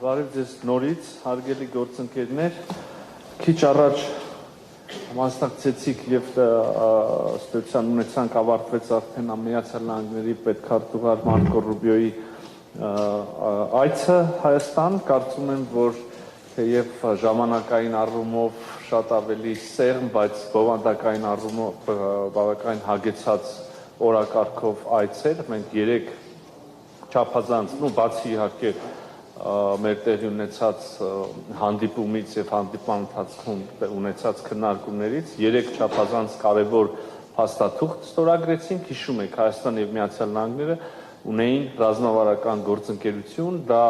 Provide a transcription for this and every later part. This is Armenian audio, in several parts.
Բարև ձեզ նորից, հարգելի գործընկերներ, քիչ առաջ մասնակցեցիք եւ ստեցան ունեցանք ավարտվեց արդեն Միացյալ Նահանգների պետքարտուղար Մարկո Ռուբիոյի այցը Հայաստան, կարծում եմ, որ թեև ժամանակային առումով շատ ավելի սեղմ, բայց բովանդակային առումով բավականին հագեցած օրակարգով այց էր, մենք 3 չափազանց, բացի իհարկե մեր տեղի ունեցած հանդիպումից եւ հանդիպման ընթացքում ունեցած քննարկումներից 3 չափազանց կարևոր փաստաթուղթ ստորագրեցինք, հիշում եք, Հայաստան եւ Միացյալ Նահանգները ունեին ռազմավարական գործընկերություն, դա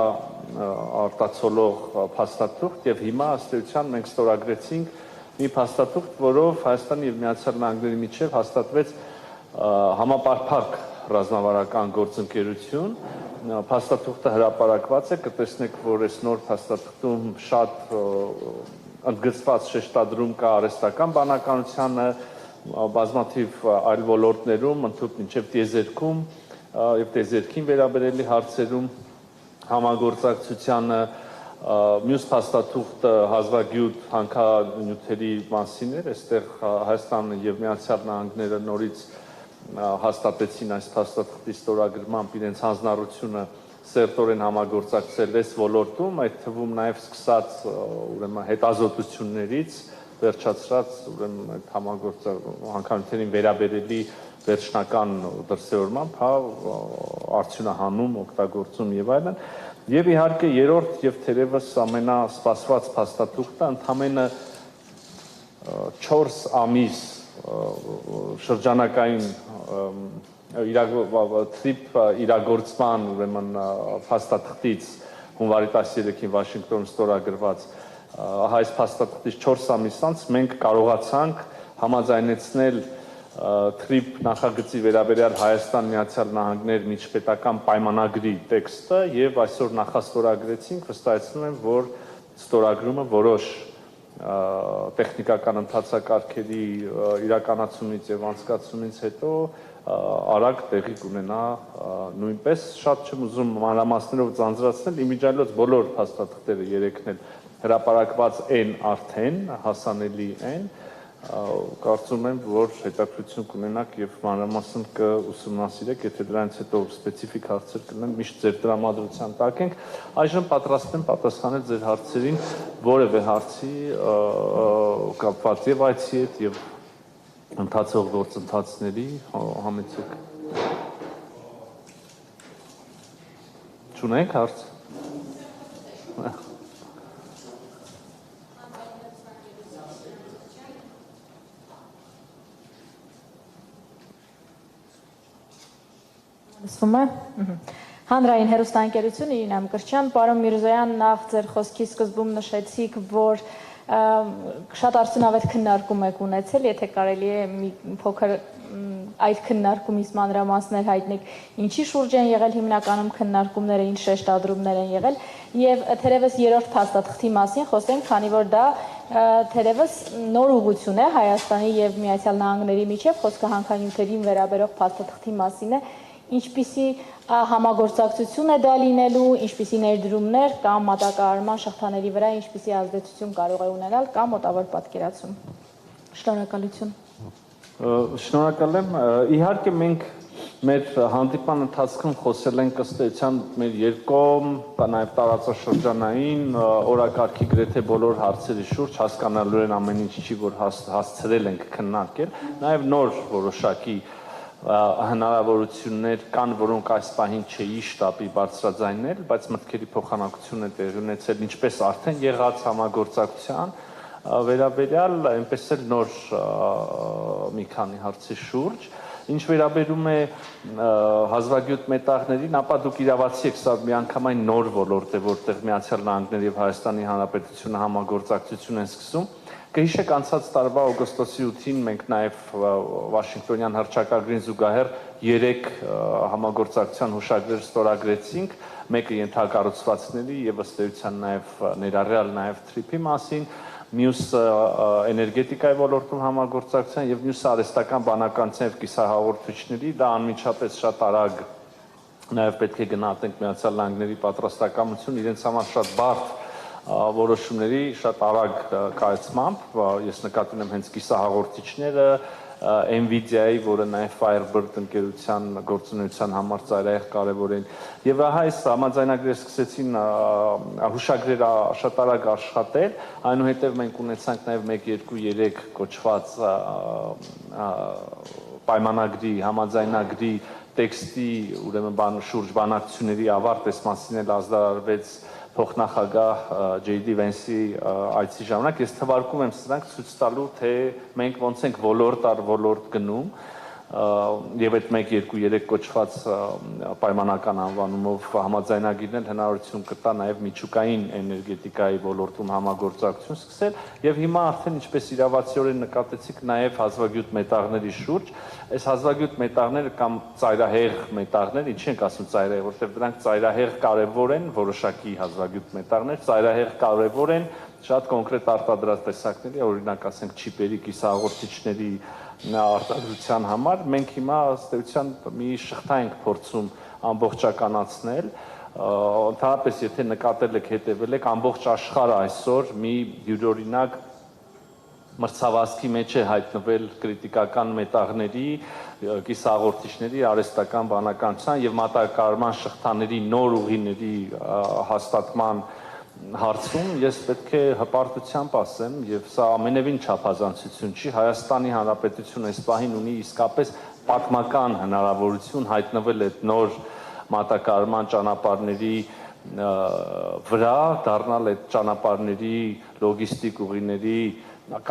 արտացոլող փաստաթուղթ եւ հիմա ըստ էության մենք ստորագրեցինք մի փաստաթուղթ, որով Հայաստանի եւ Միացյալ Նահանգների միջեւ հաստատվեց համապարփակ ռազմավարական գործընկերություն, փաստաթուղթը հրապարակված է, կտեսնեք, որ այս նոր փաստաթղթում շատ ընդգծված շեշտադրում կա արհեստական բանականությանը, բազմաթիվ այլ ոլորտներում, ընդհանուր մինչև տիեզերքում եւ տիեզերքին վերաբերելի հարցերում համագործակցությանը, մյուս փաստաթուղթը հազվագյուտ հանքանյութերի մասին էր, այստեղ Հայաստանը եւ Միացյալ Նահանգները նորից հաստատեցին այս փաստաթղթի ստորագրմամբ իրենց հանձնառությունը սերտորեն համագործակցել այս ոլորտում, այդ թվում նաև սկսած ուրեմն հետազոտություններից վերջացրած ուրեմն այդ հանքանյութերին վերաբերելի վերջնական դրսևորմամբ, արդյունահանում, օգտագործում եւ այլն, եւ իհարկե երրորդ եւ թերևս ամենասպասված փաստաթուղթը ընդամենը 4 ամիս շրջանակային թրիփ իրագործման ուրեմն փաստաթղթից հունվարի 13-ին Վաշինգտոնում ստորագրված այս փաստաթղթից 4 ամիս անց մենք կարողացանք համաձայնեցնել թրիփ նախագծի վերաբերյալ Հայաստան Միացյալ Նահանգներ միջպետական պայմանագրի տեքստը եւ այսօր նախաստորագրեցինք, վստահեցնում եմ, որ ստորագրումը որոշ տեխնիկական ընթացակարգերի իրականացումից եւ անցկացումից հետո արագ տեղի կունենա նույնպես շատ չեմ ուզում մանրամասներով ձանձրացնել իմիջիայլոց բոլոր փաստաթղթերը 3-ն էլ հրապարակված են արդեն հասանելի են կարծում եմ որ հետաքրքրություն կունենաք եւ մանրամասն կուսումնասիրեք եթե դրանից հետո սպეციფიկ հարցեր կլինեն միշտ ձեր տրամադրության տակ ենք այժմ պատրաստ եմ պատասխանել ձեր հարցերին որևէ հարցի կապված եւ այցի հետ եւ ընթացող գործընթացների համեցեք Չունենք հարց Հանրային հեռուստաընկերություն Իրինա Մկրտչյան, պարոն Միրզոյան, նախ ձեր խոսքի սկզբում նշեցիք, որ շատ արդյունավետ քննարկում եք ունեցել, եթե կարելի է մի փոքր այդ քննարկումից մանրամասներ հայտնեք, ինչի շուրջ են եղել հիմնականում քննարկումները, ինչ շեշտադրումներ են եղել, եւ թերևս երրորդ փաստաթղթի մասին խոսենք, քանի որ դա թերևս նոր ուղղություն է Հայաստանի եւ Միացյալ Նահանգների միջեւ, խոսքը հանքանյութերին վերաբերող փաստաթղթի մասին է, ինչպիսի համագործակցություն է դա լինելու, ինչպիսի ներդրումներ կամ մատակարարման շղթաների վրա ինչպիսի ազդեցություն կարող է ունենալ կամ մոտավոր պատկերացում։ Շնորհակալություն։ Շնորհակալ եմ։ Իհարկե մենք մեր հանդիպման ընթացքում խոսել ենք ըստ էության մեր երկկողմ, նաև տարածաշրջանային օրակարգի գրեթե բոլոր հարցերի շուրջ հասկանալու են ամեն ինչի, որ հասցրել ենք քննարկել, նաև նոր որոշակի հնարավորություններ կան, որոնք այս պահին չէի շտաբի բարձրաձայնել, բայց մտքերի փոխանակություն է տեղի ունեցել, ինչպես արդեն եղած համագործակցության վերաբերյալ, այնպես էլ նոր մի քանի հարցի շուրջ, ինչ վերաբերում է հազվագյուտ մետաղներին, ապա դուք իրավացի եք, սա միանգամայն նոր ոլորտ է, որտեղ Միացյալ Նահանգները եւ Հայաստանի Հանրապետությունը համագործակցություն են սկսում Կհիշեք անցած տարվա օգոստոսի 8-ին մենք նաև Վաշինգտոնյան հռչակագրին զուգահեռ 3 համագործակցության հուշագրեր ստորագրեցինք, մեկը ենթակառուցվածքների եւ ըստ էության նաեւ ներառյալ նաեւ TRIP-ի մասին, մյուսը էներգետիկայի ոլորտում համագործակցության եւ մյուսը արհեստական բանականության եւ կիսահաղորդիչների, դա անմիջապես շատ արագ նաեւ պետք է գնահատենք Միացյալ Նահանգների պատրաստակամություն իրենց համար շատ բարդ որոշումների շատ արագ կայացմամբ, ես նկատի ունեմ հենց կիսահաղորդիչները, NVIDIA-ի, որը նաև Firebird ընկերության գործունեության համար ծայրահեղ կարևոր են։ Եվ ահա այս համաձայնագրերը սկսեցին հուշագրերը շատ արագ աշխատել, այնուհետև մենք ունեցանք նաև 1-2-3 կոչված պայմանագրի, համաձայնագրի տեքստի, ուրեմն շուրջ բանակցությունների ավարտ, այս մասին էլ ազդարարվեց փոխնախագահ J.D. Vance-ի այցի ժամանակ, ես թվարկում եմ սրանք ցույց տալու, թե մենք ոնց ենք ոլորտ առ ոլորտ գնում եւ այդ 1-2-3 կոչված պայմանական անվանումով համաձայնագիրն էլ հնարավորություն կտա նաեւ միջուկային էներգետիկայի ոլորտում համագործակցություն սկսել եւ հիմա արդեն ինչպես իրավացիորեն նկատեցիք նաեւ հազվագյուտ մետաղների շուրջ, այս հազվագյուտ մետաղները կամ ծայրահեղ մետաղներ, ինչ ենք ասում ծայրահեղ, որովհետեւ դրանք ծայրահեղ կարեւոր են, որոշակի հազվագյուտ մետաղներ, ծայրահեղ կարեւոր են շատ կոնկրետ արտադրած տեսակների, օրինակ ասենք չիպերի, կիսահաղորդիչների արտադրության համար, մենք հիմա ըստ էության մի շղթա ենք փորձում ամբողջականացնել, ընդհանրապես եթե նկատել եք, հետևել եք, ամբողջ աշխարհը այսօր մի յուրօրինակ մրցավազքի մեջ է հայտնվել կրիտիկական մետաղների, կիսահաղորդիչների, արհեստական բանականության եւ մատակարարման շղթաների նոր ուղիների հաստատման հարցում ես պետք է հպարտությամբ ասեմ եւ սա ամենևին չափազանցություն չի, Հայաստանի Հանրապետությունը այս պահին ունի իսկապես պատմական հնարավորություն հայտնվել այդ նոր մատակարարման ճանապարհների վրա, դառնալ այդ ճանապարհների լոգիստիկ ուղիների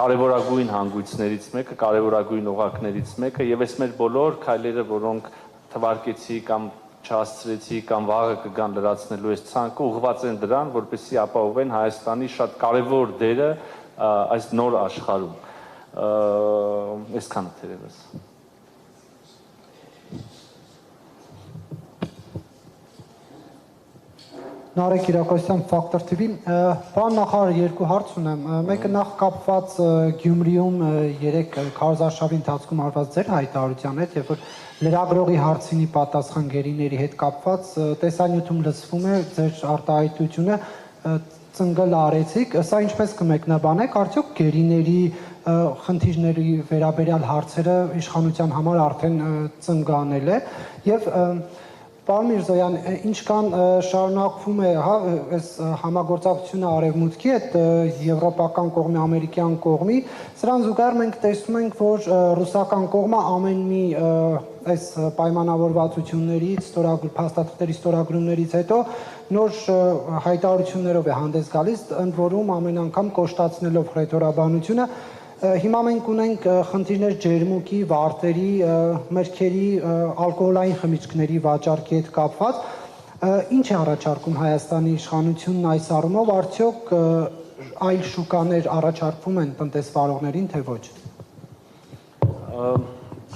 կարևորագույն հանգույցներից մեկը, կարևորագույն օղակներից մեկը եւ այս մեր բոլոր քայլերը, որոնք թվարկեցի կամ չհասցրեցի կամ վաղը կգան լրացնելու այս ցանկը ուղղված են դրան, որպեսզի ապահովեն Հայաստանի շատ կարևոր դերը այս նոր աշխարհում։ Այսքանը թերևս։ Նարեկ Կիրակոսյան, Factor TV, պարոն նախարար, երկու հարց ունեմ, մեկը նախ կապված Գյումրիում 3 քարոզարշավի ընթացքում արված ձեր հայտարարության հետ, երբ որ լրագրողի հարցինի պատասխան գերիների հետ կապված տեսանյութում լսվում է ձեր արտահայտությունը ծնգլ արեցիք, սա ինչպես կմեկնաբանեք, արդյոք գերիների խնդիրների վերաբերյալ հարցերը իշխանության համար արդեն ծնգանել է եւ Պարոն Միրզոյան, ինչքան շարունակվում է այս համագործակցությունը արևմուտքի հետ եվրոպական կողմի, ամերիկյան կողմի, սրան զուգահեռ մենք տեսնում ենք, որ ռուսական կողմը ամեն մի այս պայմանավորվածություններից, փաստաթղթերի ստորագրումներից հետո նոր հայտարարություններով է հանդես գալիս, ընդ որում ամեն անգամ կոշտացնելով հռետորաբանությունը Հիմա մենք ունենք խնդիրներ ջերմուկի, վարտերի, մրգերի, ալկոհոլային խմիչքների վաճառքի հետ կապված, ինչ է առաջարկում Հայաստանի իշխանությունն այս առումով, արդյոք այլ շուկաներ առաջարկվում են տնտեսվարողներին, թե ոչ։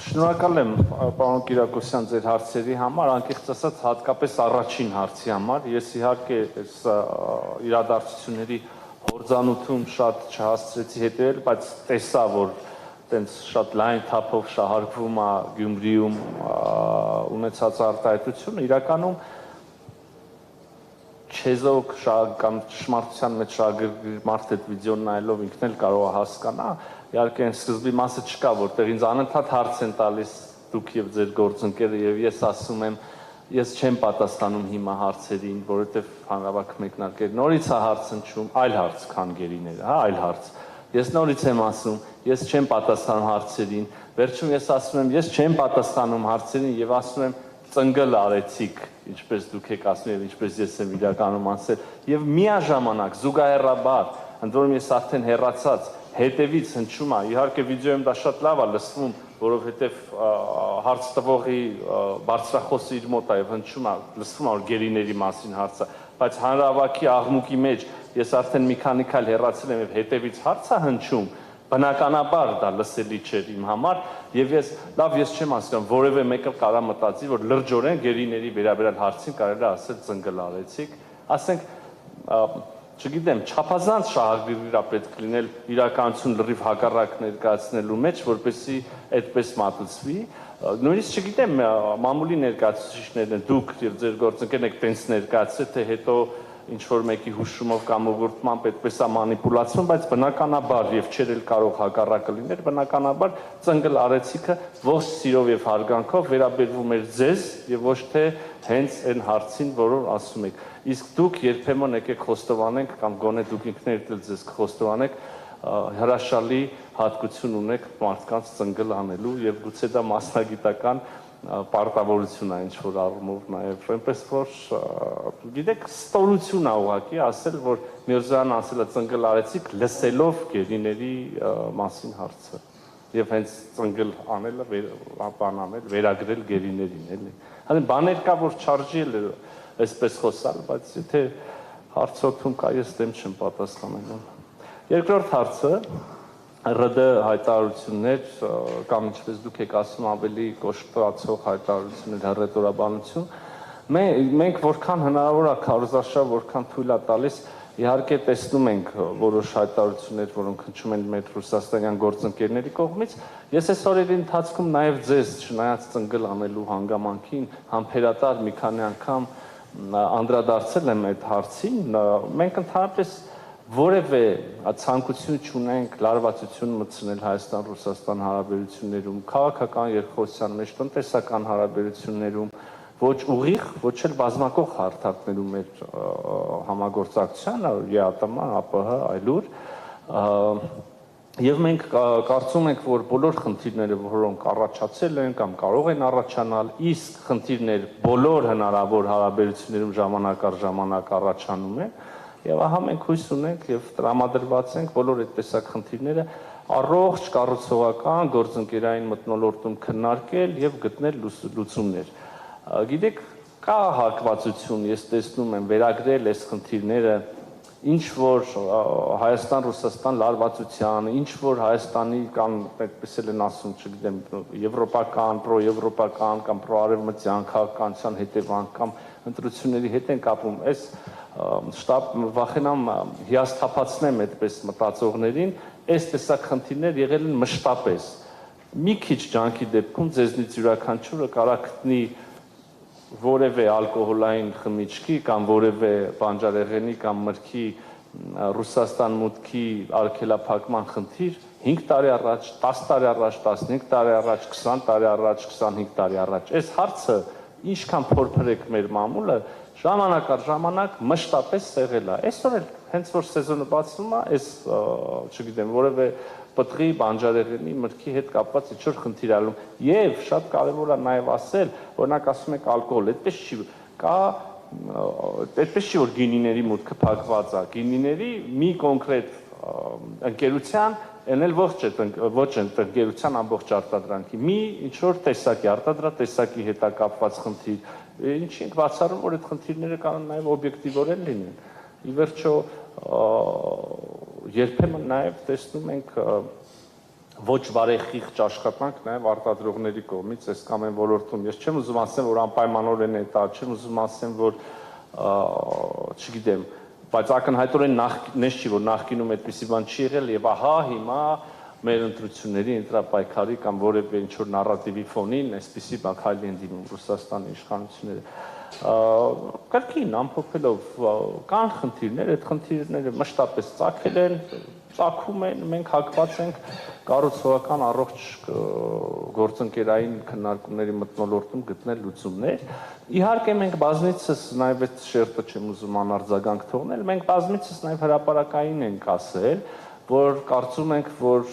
Շնորհակալ եմ պարոն Կիրակոսյան ձեր հարցերի համար, անկեղծ ասած հատկապես առաջին հարցի համար, ես իհարկե այս իրադարձությունների հորձանութում շատ չհասցրեցի հետևել, բայց տեսա, որ տենց շատ լայն թափով շահարկվում է Գյումրիում ունեցած արտահայտությունը, իրականում չեզոք կամ ճշմարտության մեջ շահագրգիռ այդ վիդեոն նայելով ինքն էլ կարող է հասկանա, իհարկե այն սկզբի մասը չկա, որտեղ ինձ անընդհատ հարց են տալիս դուք եւ ձեր գործընկերը եւ ես ասում եմ Ես չեմ պատասխանում հիմա հարցերին, որովհետև հանրավակ մեկնարկել նորից է հարց հնչում, այլ հարց քան գերիները, հա, այլ հարց։ Ես նորից եմ ասում, ես չեմ պատասխանում հարցերին, վերջում ես ասում եմ, ես չեմ պատասխանում հարցերին եւ ասում եմ ծնգլ արեցիք, ինչպես դուք եք ասում եւ ինչպես ես եմ իրականում ասել, եւ միաժամանակ զուգահեռաբար, ընդ որում ես արդեն հեռացած հետևից հնչում է, իհարկե վիդեոյում դա շատ լավ է լսվում, որովհետև հարց տվողի բարձրախոսը իր մոտ է եւ հնչում է, լսվում է որ գերիների մասին հարցը, բայց հանրավակի աղմուկի մեջ ես արդեն մի քանի քայլ հեռացել եմ եւ հետևից հարց է հնչում, բնականաբար դա լսելի չէր իմ համար եւ ես չեմ հասկանում որևէ մեկը կարա մտածի որ լրջորեն գերիների վերաբերյալ հարցին կարելի է ասել ծնգլ արեցիք ասենք չգիտեմ չափազանց շահագրգիռ պետք լինել իրականություն լրիվ հակառակ ներկայացնելու մեջ որպեսզի այդպես մատուցվի նույնիսկ չգիտեմ մամուլի ներկայացուցիչներն են դուք եւ ձեր գործընկերն եք տենց ներկայացրել թե հետո ինչ որ մեկի հուշումով կամ ուղղորդմամբ այդպես է մանիպուլացվում, բայց բնականաբար եւ չէր էլ կարող հակառակը լինել, բնականաբար ծնգլ արեցիքը ողջ սիրով եւ հարգանքով վերաբերվում էր ձեզ եւ ոչ թե հենց այն հարցին, որով ասում եք։ Իսկ դուք երբեմն եկեք խոստովանենք կամ գոնե դուք ինքներդ էլ ձեզ խոստովանեք հրաշալի հատկություն ունեք մարդկանց ծնգլ անելու եւ գուցե դա մասնագիտական պարտավորություն է ինչ որ առումով նաև այնպես որ գիտեք ստորություն է ուղղակի ասել որ Միրզոյան ասել է ծնգլ արեցիք լսելով գերիների մասին հարցը եւ հենց ծնգլ անելը բան անել վերագրել գերիներին էլի հələ բաներ կա որ չարժի էլ այսպես խոսալ բայց եթե հարցոթում կա ես դեմ չեմ պատասխանելու երկրորդ հարցը ՌԴ հայտարարություններ կամ ինչպես դուք եք ասում ավելի կոշտացող հայտարարություններ հռետորաբանություն մենք որքան հնարավոր է քարոզարշավ որքան թույլ է տալիս իհարկե տեսնում ենք որոշ հայտարարություններ որոնք հնչում են մեր ռուսաստանյան գործընկերների կողմից ես այս օրերի ընթացքում նաև ձեզ չնայած ծնգլ անելու հանգամանքին համբերատար մի քանի անգամ անդրադարձել եմ այդ հարցին մենք ընդհանրապես որևէ ցանկություն չունենք լարվածություն մտցնել Հայաստան-Ռուսաստան հարաբերություններում, քաղաքական երկխոսության մեջ, տնտեսական հարաբերություններում, ոչ ուղիղ, ոչ էլ բազմակող հարթակներում մեր համագործակցությանը, ԵԱՏՄ, ԱՊՀ, այլուր, եւ մենք կարծում ենք, որ բոլոր խնդիրները, որոնք առաջացել են կամ կարող են առաջանալ, իսկ խնդիրներ բոլոր հնարավոր հարաբերություններում ժամանակ առ ժամանակ առաջանում են Եվ ահա մենք հույս ունենք եւ տրամադրված ենք բոլոր այդ տեսակ խնդիրները առողջ կառուցողական գործընկերային մթնոլորտում քննարկել եւ գտնել լուծումներ։ Գիտեք, կա հակվածություն, ես տեսնում եմ վերագրել այս խնդիրները ինչ որ Հայաստան-Ռուսաստան լարվածության, ինչ որ Հայաստանի կամ այդպես էլ են ասում, չգիտեմ, եվրոպական, պրոեվրոպական կամ պրոարևմտյան քաղաքականության հետևանք կամ ընտրությունների հետ են կապում, այս շտապ վախենամ հիասթափացնեմ այդպես մտածողներին, այս տեսակ խնդիրներ եղել են մշտապես։ Մի քիչ ջանքի դեպքում ձեզնից յուրաքանչյուրը կարա գտնի որևէ ալկոհոլային խմիչքի կամ որևէ բանջարեղենի կամ մրգի Ռուսաստան մուտքի արգելափակման խնդիր 5 տարի առաջ, 10 տարի առաջ, 15 տարի առաջ, 20 տարի առաջ, 25 տարի առաջ։ Այս հարցը ինչքան փորփրեք մեր մամուլը, ժամանակ առ ժամանակ մշտապես եղել է։ Այսօր էլ հենց որ սեզոնը բացվում է, այս չգիտեմ, որևէ պտղի, բանջարեղենի, մրգի հետ կապված ինչ-որ խնդիր ալում։ Եվ շատ կարևոր է նաև ասել, օրինակ ասում եք ալկոհոլ, այդպես չի, կա այդպես չի, որ գինիների մուտքը փակված է։ Գինիների մի կոնկրետ ընկերության, այն էլ ոչ ընկերության ամբողջ արտադրանքի, մի ինչ-որ տեսակի, արտադրատեսակի հետ կապված խնդիր, ինչի ենք բացառում, որ այդ խնդիրները կարող նաև օբյեկտիվորեն լինեն։ Ի վերջո երբեմն նաև տեսնում ենք ոչ բարեխիղճ աշխատանք նաև արտադրողների կողմից այս կամ այն ոլորտում։ Ես չեմ ուզում ասեմ, որ անպայմանորեն է դա, չեմ ուզում ասեմ, որ չգիտեմ, բայց ակնհայտորեն նես չի, որ նախկինում այդպիսի բան չի եղել եւ ահա հիմա մեր ընտրությունների ընտրապայքարի կամ որևէ ինչ-որ նարատիվի ֆոնին այսպիսի բակայլի են դիմում Ռուսաստանի իշխանությունները։ Կրկին ամփոփելով կան խնդիրներ, այդ խնդիրները մշտապես ծագել են, ծագում են, մենք հակված ենք կառուցողական առողջ գործընկերային քննարկումների մթնոլորտում գտնել լուծումներ։ Իհարկե մենք բազմիցս նաև այդ շերտը չեմ ուզում անարձագանք թողնել, մենք բազմիցս նաև հրապարակային ենք ասել, որ կարծում ենք, որ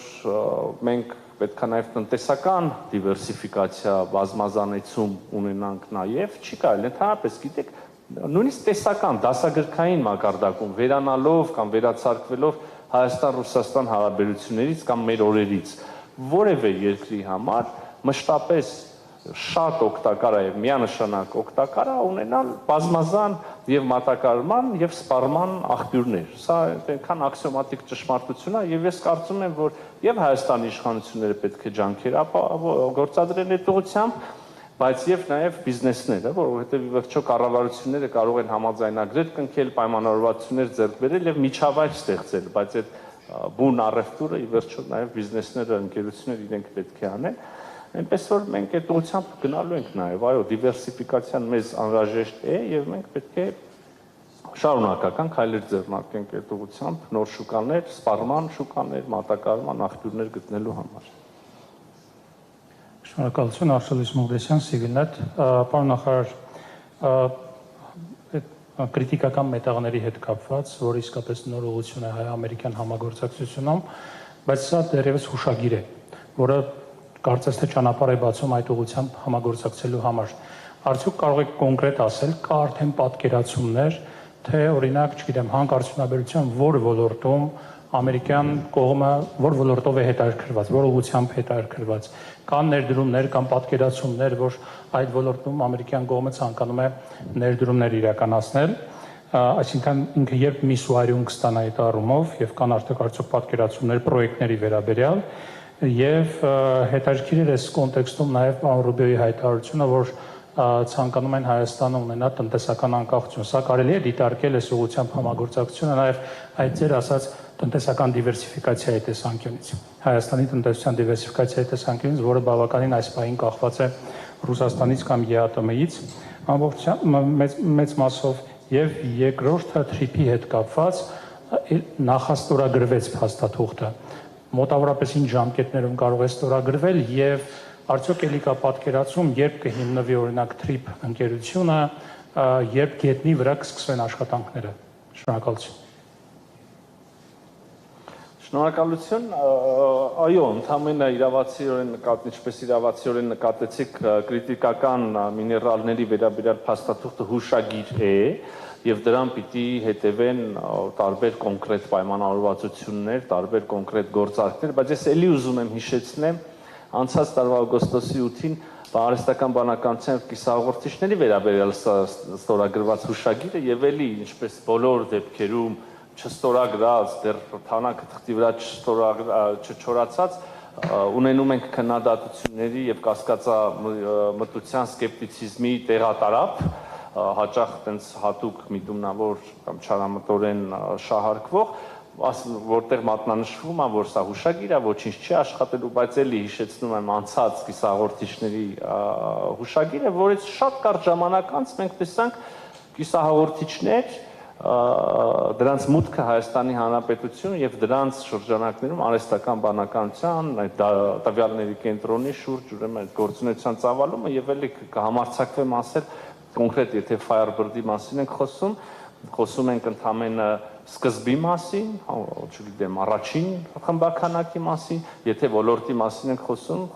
մենք պետք է նաև տնտեսական դիվերսիֆիկացիա, բազմազանեցում ունենանք նաև, չի կարելի, ընդհանրապես գիտեք, նույնիսկ տեսական, դասագրքային մակարդակում վերանալով կամ վերացարկվելով Հայաստան-Ռուսաստան հարաբերություններից կամ մեր օրերից որևէ երկրի համար մշտապես շատ օգտակար է եւ միանշանակ օգտակար է ունենալ բազմազան եւ մատակարարման եւ սպառման աղբյուրներ։ Սա այնքան աքսիոմատիկ ճշմարտություն է եւ ես կարծում եմ, որ եւ Հայաստանի իշխանությունները պետք է ջանքեր գործադրեն այդ ուղղությամբ, բայց եւ նաեւ բիզնեսները, որովհետեւ ի վերջո կառավարությունները կարող են համաձայնագրեր կնքել, պայմանավորվածություններ ձեռք բերել եւ միջավայր ստեղծել, բայց այդ բուն առևտուրը ի վերջո նաեւ բիզնեսները, ընկերությունները իրենք պետք է անեն։ Այնպես որ մենք այդ ուղղությամբ գնալու ենք նաև, այո, դիվերսիֆիկացիան մեզ անհրաժեշտ է եւ մենք պետք է շարունակական քայլեր ձեռնարկենք այդ ուղղությամբ, նոր շուկաներ, սպառման շուկաներ, մատակարարման աղբյուրներ գտնելու համար։ Շնորհակալություն, Արշալիս Մողդեսյան, Civilnet, պարոն նախարար, քրիտիկական մետաղների հետ կապված, որ իսկապես նոր ուղղություն է հայ-ամերիկյան համագործակցությունում, բայց սա դեռևս հուշագիր է, որը կարծես թե ճանապարհ է բացում այդ ուղղությամբ համագործակցելու համար։ Արդյոք կարող եք կոնկրետ ասել, կա արդեն պատկերացումներ, թե օրինակ, չգիտեմ, հանքարդյունաբերության որ ոլորտում ամերիկյան կողմը որ ոլորտով է հետաքրքրված, որ ուղղությամբ հետաքրքրված, կան ներդրումներ կամ պատկերացումներ, որ այդ ոլորտում ամերիկյան կողմը ցանկանում է ներդրումներ իրականացնել, այսինքն ինքը երբ մի սուարյուն կստանա այդ առումով եւ կան արդյոք պատկերացումներ պրոյեկտների վերաբերյալ եւ հետաքրքիր է այս կոնտեքստում նաեւ պարոն Ռուբիոյի հայտարարությունը, որ ցանկանում են Հայաստանը ունենալ տնտեսական անկախություն։ Սա կարելի է դիտարկել այս ուղղությամբ համագործակցությունը նաեւ այդ ձեր ասած տնտեսական դիվերսիֆիկացիայի տեսանկյունից։ Հայաստանի տնտեսության դիվերսիֆիկացիայի տեսանկյունից, որը բավականին այս պահին կախված է Ռուսաստանից կամ ԵԱՏՄ-ից ամբողջ մեծ մասով եւ երկրորդը թրիփի հետ կապված նախաստորագրվեց փաստաթուղթը։ Մոտավորապես ինչ ժամկետներում կարող է ստորագրվել եւ արդյոք էլի կա պատկերացում, երբ կհիմնվի օրինակ TRIP ընկերությունը, երբ գետնի վրա կսկսվեն աշխատանքները։ Շնորհակալություն։ Շնորհակալություն, այո, ընդհանրապես իրավացիորեն ինչպես իրավացիորեն նկատեցիք, քրիտիկական միներալների վերաբերյալ փաստաթուղթը հուշագիր է եւ դրան պիտի հետևեն տարբեր կոնկրետ պայմանավորվածություններ, տարբեր կոնկրետ գործարքներ, բայց ես ելի ուզում եմ հիշեցնեմ անցած տարվա օգոստոսի 8-ին Բարեստական բանականության եւ կիսահաղորդիչների վերաբերյալ ստորագրված հուշագիրը եւ ելի ինչպես բոլոր դեպքերում չստորագրած, դեռ թանակը թղթի վրա չչորացած, ունենում ենք քննադատությունների եւ կասկածամտության սկեպտիցիզմի տեղատարապ, հաճախ տենց հատուկ միտումնավոր կամ չարամտորեն շահարկվող, որտեղ մատնանշվում է, որ սա հուշագիր է, ոչինչ չի աշխատելու, բայց էլի հիշեցնում եմ անցած կիսահաղորդիչների հուշագիրը, որից շատ կարճ ժամանակ անց մենք տեսանք կիսահաղորդիչներ, դրանց մուտքը Հայաստանի Հանրապետություն եւ դրանց շրջանակներում արհեստական բանականության, այդ տվյալների կենտրոնի շուրջ ուրեմն այդ գործունեության ծավալումը եւ էլի կհամարձակվեմ ասել կոնկրետ եթե Firebird-ի մասին ենք խոսում ենք ընդամենը սկզբի մասին, չգիտեմ, առաջին խմբականակի մասին, եթե ոլորտի մասին ենք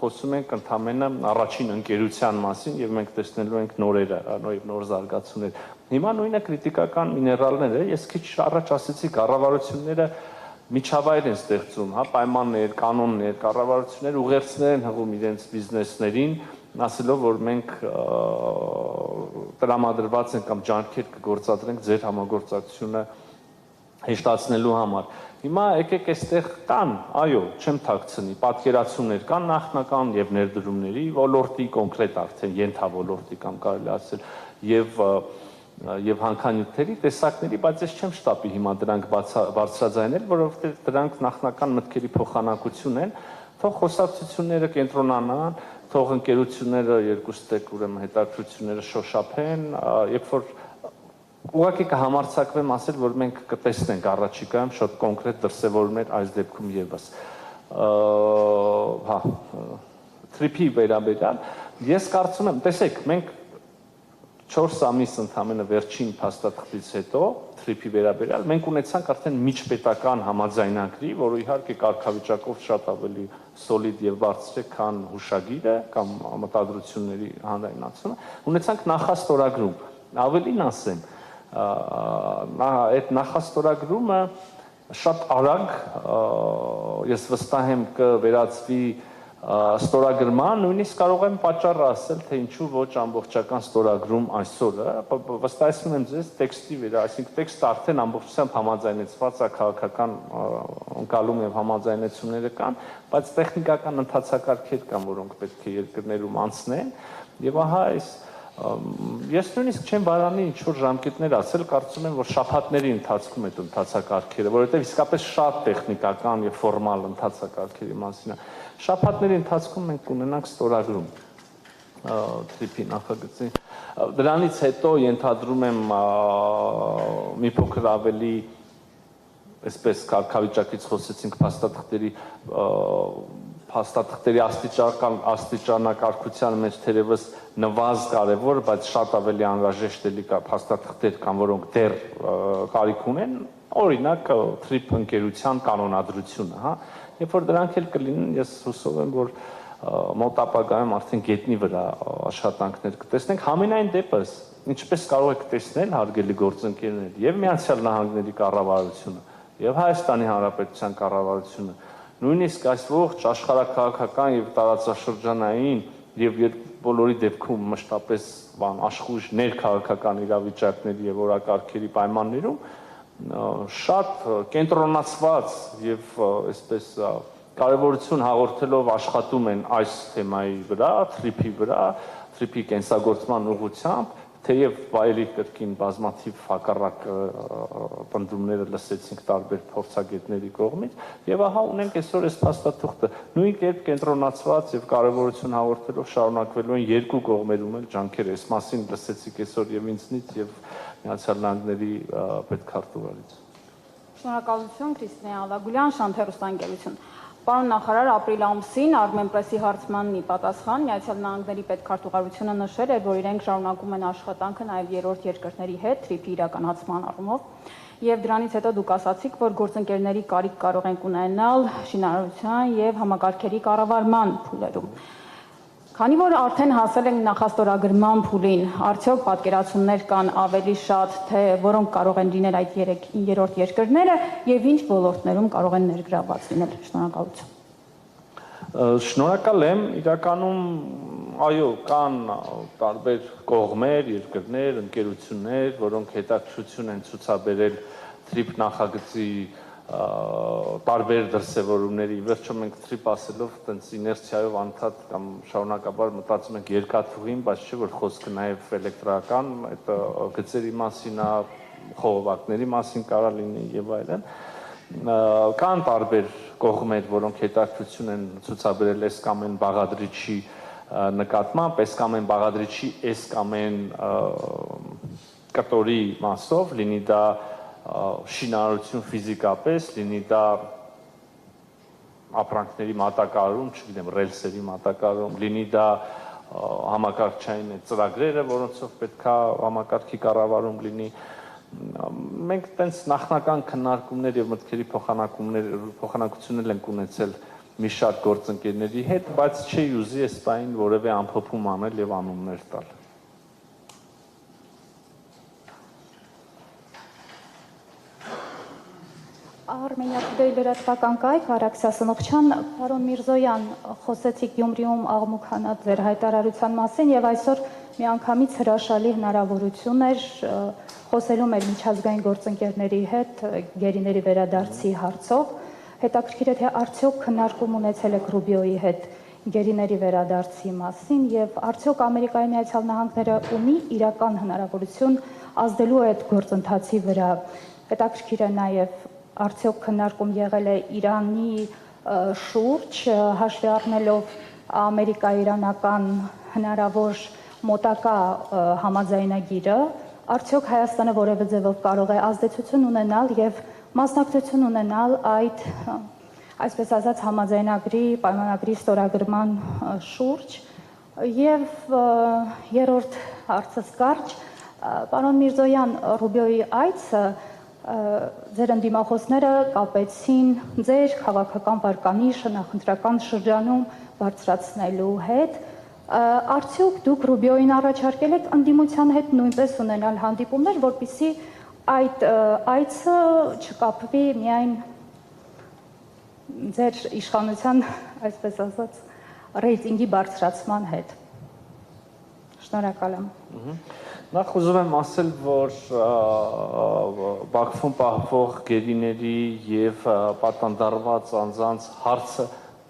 խոսում ենք ընդամենը առաջին ընկերության մասին եւ մենք տեսնելու ենք նորերը, նոր զարգացումներ։ Հիմա նույնը քրիտիկական միներալները, ես քիչ առաջ ասացի, կառավարությունները միջավայր են ստեղծում, հա, պայմաններ, կանոններ, կառավարությունները ուղերձներ են հղում իրենց բիզնեսներին, ասելով, որ մենք տրամադրված ենք կամ ջանքեր կգործադրենք ձեր համագործակցությունը հեշտացնելու համար։ Հիմա եկեք այստեղ կան, այո, չեմ թաքցնի, պատկերացումներ կան նախնական եւ ներդրումների ոլորտի, կոնկրետ արդեն ենթավոլորտի կամ կարելի ասել եւ հանքանյութերի տեսակների, բայց ես չեմ շտապի հիմա դրանք բարձրաձայնել, որովհետեւ դրանք նախնական մտքերի փոխանակություն են, թող խոսակցությունները կենտրոնանան, թող ընկերությունները երկուստեք ուրեմն հետաքրությունները շոշափեն, երբ որ ուղղակի կհամարձակվեմ ասել, որ մենք կտեսնենք առաջիկայում շատ կոնկրետ դրսևորումներ այս դեպքում եւս։ Հա, TRIP-ի վերաբերյալ ես կարծում եմ, տեսեք, մենք 4 ամիս ընդամենը վերջին փաստաթղթից հետո TRIP-ի վերաբերյալ մենք ունեցանք արդեն միջպետական համաձայնագրի, որը իհարկե կարգավիճակով շատ ավելի սոլիդ եւ բարձր է, քան հուշագիրը կամ մտադրությունների հանրայնացումը, ունեցանք նախաստորագրում։ Ավելին ասեմ, այդ նախաստորագրումը շատ արագ ես վստահ եմ կվերածվի ստորագրման, նույնիսկ կարող եմ պատճառը ասել, թե ինչու ոչ ամբողջական ստորագրում այսօրը, վստահեցնում եմ ձեզ տեքստի վրա, այսինքն տեքստը արդեն ամբողջությամբ համաձայնեցված է, քաղաքական ընկալում եւ համաձայնեցումները կան, բայց տեխնիկական ընթացակարգեր կան, որոնք պետք է երկրներում անցնեն, եւ ահա այս ես նույնիսկ չեմ բարանի ինչ որ ժամկետներ ասել, կարծում եմ, որ շաբաթների ընթացքում այդ ընթացակարգերը, որովհետեւ իսկապես շատ տեխնիկական եւ ֆորմալ ընթացակարգերի մասին է։ Շաբաթների ընթացքում մենք կունենանք ստորագրում TRIP-ի նախագծի։ Դրանից հետո ենթադրում եմ մի փոքր ավելի այսպես կարգավիճակից խոսեցինք փաստաթղթերի աստիճանակարգության մեջ թերևս նվազ կարևոր, բայց շատ ավելի անհրաժեշտ էլի փաստաթղթեր կան, որոնք դեռ կարիք ունեն, օրինակ TRIP ընկերության կանոնադրությունը, հա, երբ որ դրանք էլ կլինեն, ես հուսով եմ, որ մոտ ապագայում արդեն գետնի վրա աշխատանքներ կտեսնենք, համենայն դեպս, ինչպես կարող եք տեսնել, հարգելի գործընկերներ, եւ Միացյալ Նահանգների կառավարությունը, եւ Հայաստանի Հանրապետության կառավարությունը, նույնիսկ այս ողջ աշխարհաքաղաքական եւ տարածաշրջանային եւ բոլորի դեպքում մշտապես աշխույժ ներքաղաքական իրավիճակների եւ օրակարգերի պայմաններում շատ կենտրոնացված եւ այսպես կարևորություն հաղորդելով աշխատում են այս թեմայի վրա, TRIP-ի վրա, TRIP-ի կենսագործման ուղղությամբ, թեև վայելի կրկին բազմաթիվ հակառակ պնդումները լսեցինք տարբեր փորձագետների կողմից, եւ ահա ունենք այսօր այս փաստաթուղթը, նույն կերպ կենտրոնացված եւ կարևորություն հաղորդելով շարունակվելու են երկու կողմերում էլ ջանքերը, այս մասին լսեցիք այսօր եւ ինձնից եւ Միացյալ Նահանգների պետքարտուղարից։ Շնորհակալություն Քրիստինե Ալագուլյան, Շանթ հեռուստաընկերություն։ Պարոն նախարար, ապրիլ ամսին Armenpress-ի հարցմանն ի պատասխան Միացյալ Նահանգների պետքարտուղարությունը նշել էր, որ իրենք շարունակում են աշխատանքը նաև երրորդ երկրների հետ TRIP-ի իրականացման առումով, եւ դրանից հետո դուք ասացիք, որ գործընկերների կարիք կարող ենք ունենալ շինարարության եւ համակարգերի կառավարման փուլերում։ Քանի որ արդեն հասել ենք նախաստորագրման փուլին, արդյոք պատկերացումներ կան ավելի շատ, թե որոնք կարող են լինել այդ երրորդ երկրները եւ ինչ ոլորտներում կարող են ներգրավված լինել։ Շնորհակալություն։ Շնորհակալ եմ, իրականում այո, կան տարբեր կողմեր, երկրներ, ընկերություններ, որոնք հետաքրքրություն են ցուցաբերել TRIP նախագծի տարբեր դրսևորումների, վերջո մենք TRIP ասելով տենց իներցիայով անդադ կամ շարունակաբար մտածում ենք երկաթուղին, բայց չէ որ խոսքը նաև էլեկտրական այդ գծերի մասին է, խողովակների մասին կարա լինի եւ այլն։ Կան տարբեր կողմեր, որոնք հետաքրքրություն են ցուցաբերել այս կամ այն բաղադրիչի նկատմամբ, այս կամ այն բաղադրիչի այս կամ այն կտորի մասով, լինի դա շինարարություն ֆիզիկապես, լինի դա ապրանքների մատակարարում, չգիտեմ, ռելսերի մատակարարում, լինի դա համակարգչային ծրագրերը, որոնցով պետքա համակարգի կառավարում լինի։ Մենք տենց նախնական քննարկումներ եւ մտքերի փոխանակություններ ենք ունեցել մի շարք գործընկերների հետ, բայց չի ուզի այս բանին որևէ ամփոփում անել եւ անուններ տալ։ Armenia Today լրատվական կայք, Արաքսիա Սնողչյան, պարոն Միրզոյան, խոսեցիք Գյումրիում աղմուկանած ձեր հայտարարության մասին եւ այսօր միանգամից հրաշալի հնարավորություն էր խոսելու մեր միջազգային գործընկերների հետ գերիների վերադարձի հարցով։ Հետաքրքիր է, թե արդյոք քննարկում ունեցել եք Ռուբիոյի հետ գերիների վերադարձի մասին եւ արդյոք Ամերիկայի Միացյալ Նահանգները ունի իրական հնարավորություն ազդելու այդ գործընթացի վրա։ Հետաքրքիր է նաեւ արդյոք քննարկում եղել է Իրանի շուրջ, հաշվի առնելով ամերիկա-իրանական հնարավոր մոտակա համաձայնագիրը, արդյոք Հայաստանը որևէ ձևով կարող է ազդեցություն ունենալ եւ մասնակցություն ունենալ այդ, այսպես ասած, համաձայնագրի, պայմանագրի ստորագրման շուրջ։ Եվ երրորդ հարցս կարճ, պարոն Միրզոյան, Ռուբիոյի այցը ձեր ընդդիմախոսները կապեցին ձեր քաղաքական վարկանիշը նախընտրական շրջանում բարձրացնելու հետ։ Արդյոք դուք Ռուբիոյին առաջարկել եք ընդդիմության հետ նույնպես ունենալ հանդիպումներ, որպեսզի այդ այցը չկապվի միայն ձեր իշխանության, այսպես ասած, ռեյտինգի բարձրացման հետ։ Շնորհակալ եմ։ Նախ ուզում եմ ասել, որ Բաքվում պահվող գերիների եւ պատանդարված անձանց հարցը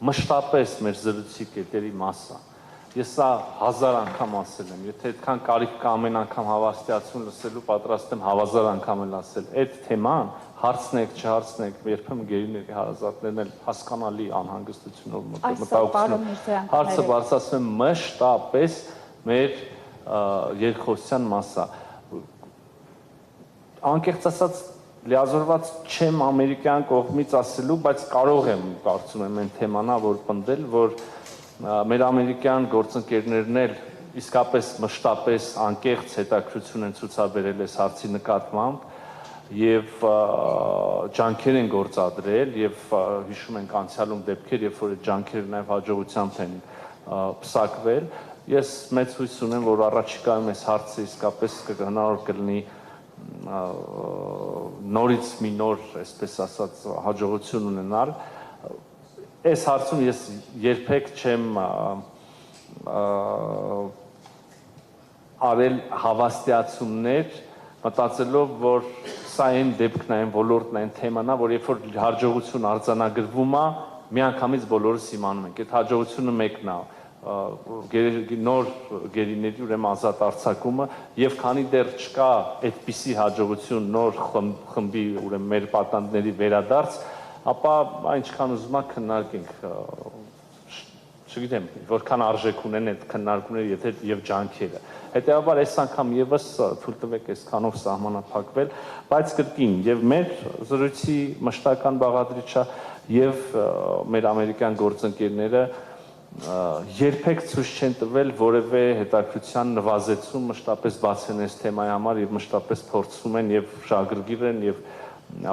մշտապես մեր զրույցի կետերի մասը։ Ես սա 1000 անգամ ասել եմ, եթե այդքան կարիք կա ամեն անգամ հավաստիացում լսելու, պատրաստ եմ 1000 անգամ էլ ասել։ Այդ թեման հարցնեք, չհարցնեք, երբեմն գերիների հարազատներն էլ հասկանալի անհանգստությունով մտահոգություն։ Հարցը բարձրացնում է մշտապես մեր երկխոսության մասա։ Անկեղծ ասած լիազորված չեմ ամերիկյան կողմից ասելու, բայց կարող եմ կարծում եմ այն թեմանա, որ պնդել, որ մեր ամերիկյան գործընկերներն էլ իսկապես մշտապես անկեղծ հետաքրքրություն են ցուցաբերել այս հարցի նկատմամբ եւ ջանքեր են գործադրել եւ հիշում ենք անցյալում դեպքեր, երբ որ այդ ջանքերը նաեւ հաջողությամբ են պսակվել։ Ես մեծ հույս ունեմ, որ առաջիկայում այս հարցը իսկապես հնարավոր կլինի նորից մի նոր, այսպես ասած, հաջողություն ունենալ։ Այս հարցում ես երբեք չեմ արել հավաստիացումներ, մտածելով, որ սա այն դեպքն է, այն ոլորտն է, այն թեման է, որ երբ որ հաջողություն արձանագրվում է, միանգամից բոլորս իմանում ենք։ Այդ հաջողությունը մեկն է, նոր գերիների ուրեմն ազատ արձակումը եւ քանի դեռ չկա այդպիսի հաջողություն նոր խմբի ուրեմն մեր պատանդների վերադարձ, ապա այնքան ուզում եք քննարկենք, չգիտեմ, որքան արժեք ունեն այդ քննարկումները, եթե եւ ջանքերը։ Հետեւաբար այս անգամ եւս թույլ տվեք այսքանով սահմանափակվել, բայց կրկին եւ մեր զրույցի մշտական բաղադրիչը եւ մեր ամերիկյան գործընկերները երբեք ցույց չեն տվել որևէ հետաքրքրության նվազեցում մշտապես բացեն այս թեմայի համար եւ մշտապես փորձում են եւ շահագրգիռ են եւ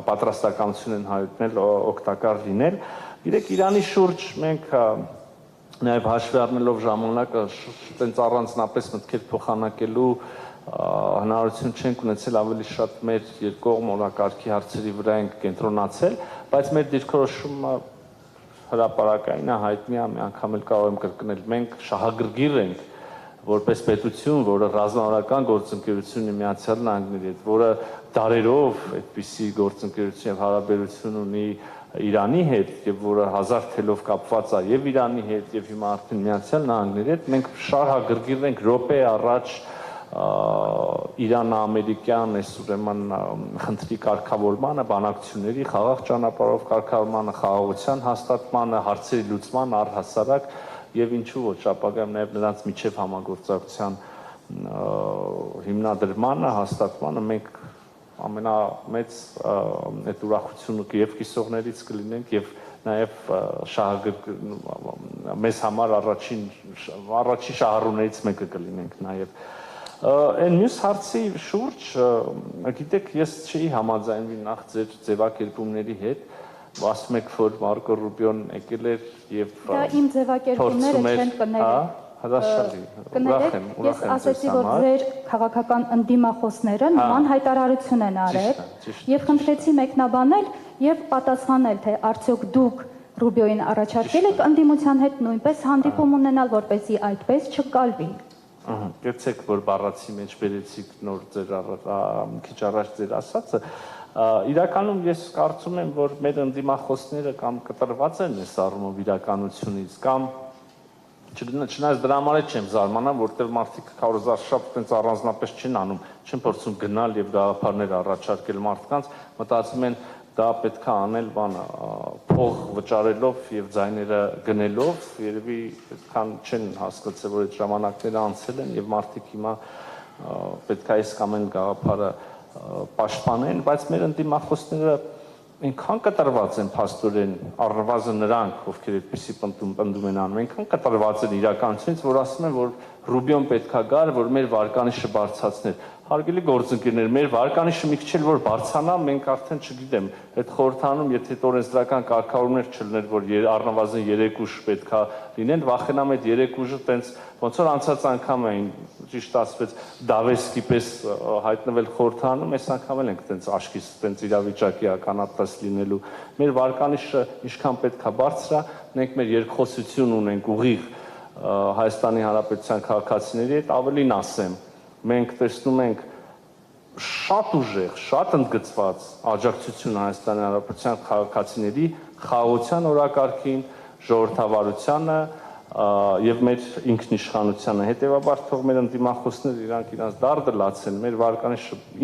պատրաստականություն են հայտնել օգտակար լինել։ Գիտեք, Իրանի շուրջ մենք նաեւ հաշվի առնելով ժամանակը տենց առանձնապես մտքեր փոխանակելու հնարավորություն չենք ունեցել, ավելի շատ մեր երկկողմ օրակարգի հարցերի վրա ենք կենտրոնացել, բայց մեր դիրքորոշումը հրապարակային է, հայտնի է, մի անգամ էլ կարող եմ կրկնել, մենք շահագրգիռ ենք որպես պետություն, որը ռազմավարական գործընկերություն ունի Միացյալ Նահանգների հետ, որը դարերով այդպիսի գործընկերություն եւ հարաբերություն ունի Իրանի հետ եւ որը հազար թելով կապված է եւ Իրանի հետ եւ հիմա արդեն Միացյալ Նահանգների հետ, մենք շահագրգիռ ենք րոպե առաջ Իրան-ամերիկյան այս ուրեմն խնդրի կարգավորմանը, բանակցությունների խաղաղ ճանապարհով կարգավորմանը, խաղաղության հաստատմանը, հարցերի լուծման առհասարակ եւ ինչու ոչ ապագայում նաեւ նրանց միջև համագործակցության հիմնադրմանը, հաստատմանը մենք ամենամեծ այդ ուրախությունը եւ կիսողներից կլինենք եւ նաեւ մեզ համար առաջին շահառուներից մեկը կլինենք նաեւ Այն մյուս հարցի շուրջ, գիտեք, ես չի համաձայնվի նախ ձեր ձևակերպումների հետ, ասում եք, որ Մարկո Ռուբիոն եկել էր եւ դա իմ ձևակերպումները չեն կներել։ Հրաշալի, ուրախ եմ ես ասացի, որ ձեր քաղաքական ընդդիմախոսները նման հայտարարություն են արել եւ խնդրեցի մեկնաբանել եւ պատասխանել, թե արդյոք դուք Ռուբիոին առաջարկել եք ընդդիմության հետ նույնպես հանդիպում ունենալ, որպեսզի այդպես չկալվի։ Գեցեք, որ բառացի մեջ բերեցիք նոր ձեր քիչ առաջ ձեր ասածը, իրականում ես կարծում եմ, որ մեր ընդդիմախոսները կամ կտրված են այս առումով իրականությունից, կամ չնայած դրա համար չեմ զարմանա, որտեղ մարդիկ քարոզարշավ տենց առանձնապես չեն անում, չեն փորձում գնալ եւ գաղափարներ առաջարկել մարդկանց, մտածում են դա պետք է անել բանը փող վճարելով եւ ձայները գնելով, երևի այդքան չեն հասկացել, որ այդ ժամանակները անցել են եւ մարդիկ հիմա պետք է այս կամ այն գաղափարը պաշտպանեն, բայց մեր ընդդիմախոսները այնքան կտրված են փաստորեն, առնվազն նրանք, ովքեր այդպիսի պնդում են անում, այնքան կտրված են իրականությունից, որ ասում են, որ Ռուբիոն պետք է գար, որ մեր վարկանիշը բարձրացներ։ Հարգելի գործընկերներ, մեր վարկանիշը մի քիչ էլ որ բարձրանա, մենք արդեն չգիտեմ, այդ խորհրդանում, եթե օրենսդրական կարգավորումներ չլիներ, որ առնվազն 3 ուժ պետքա լինեն, վախենամ այդ 3 ուժը տենց ոնց որ անցած անգամ էին, ճիշտ ասվեց, Դավեսկի պես հայտնվել խորհրդանում, այս անգամ էլ ենք տենց աշկից, տենց իրավիճակի ականատես լինելու։ Մեր վարկանիշը ինչքան պետքա բարձրա, մենք մեր երկխոսություն ունենք ուղիղ Հայաստանի Հանրապետության քաղաքացիների հետ, ավելին ասեմ, մենք տեսնում ենք շատ ուժեղ, շատ ընդգծված աջակցություն Հայաստանի Հանրապետության քաղաքացիների խաղաղության օրակարգին, ժողովրդավարությանը եւ մեր ինքնիշխանությանը։ Հետեւաբար թող մեր ընդդիմախոսները իրանք իրանց դարդը լացեն, մեր վարկանը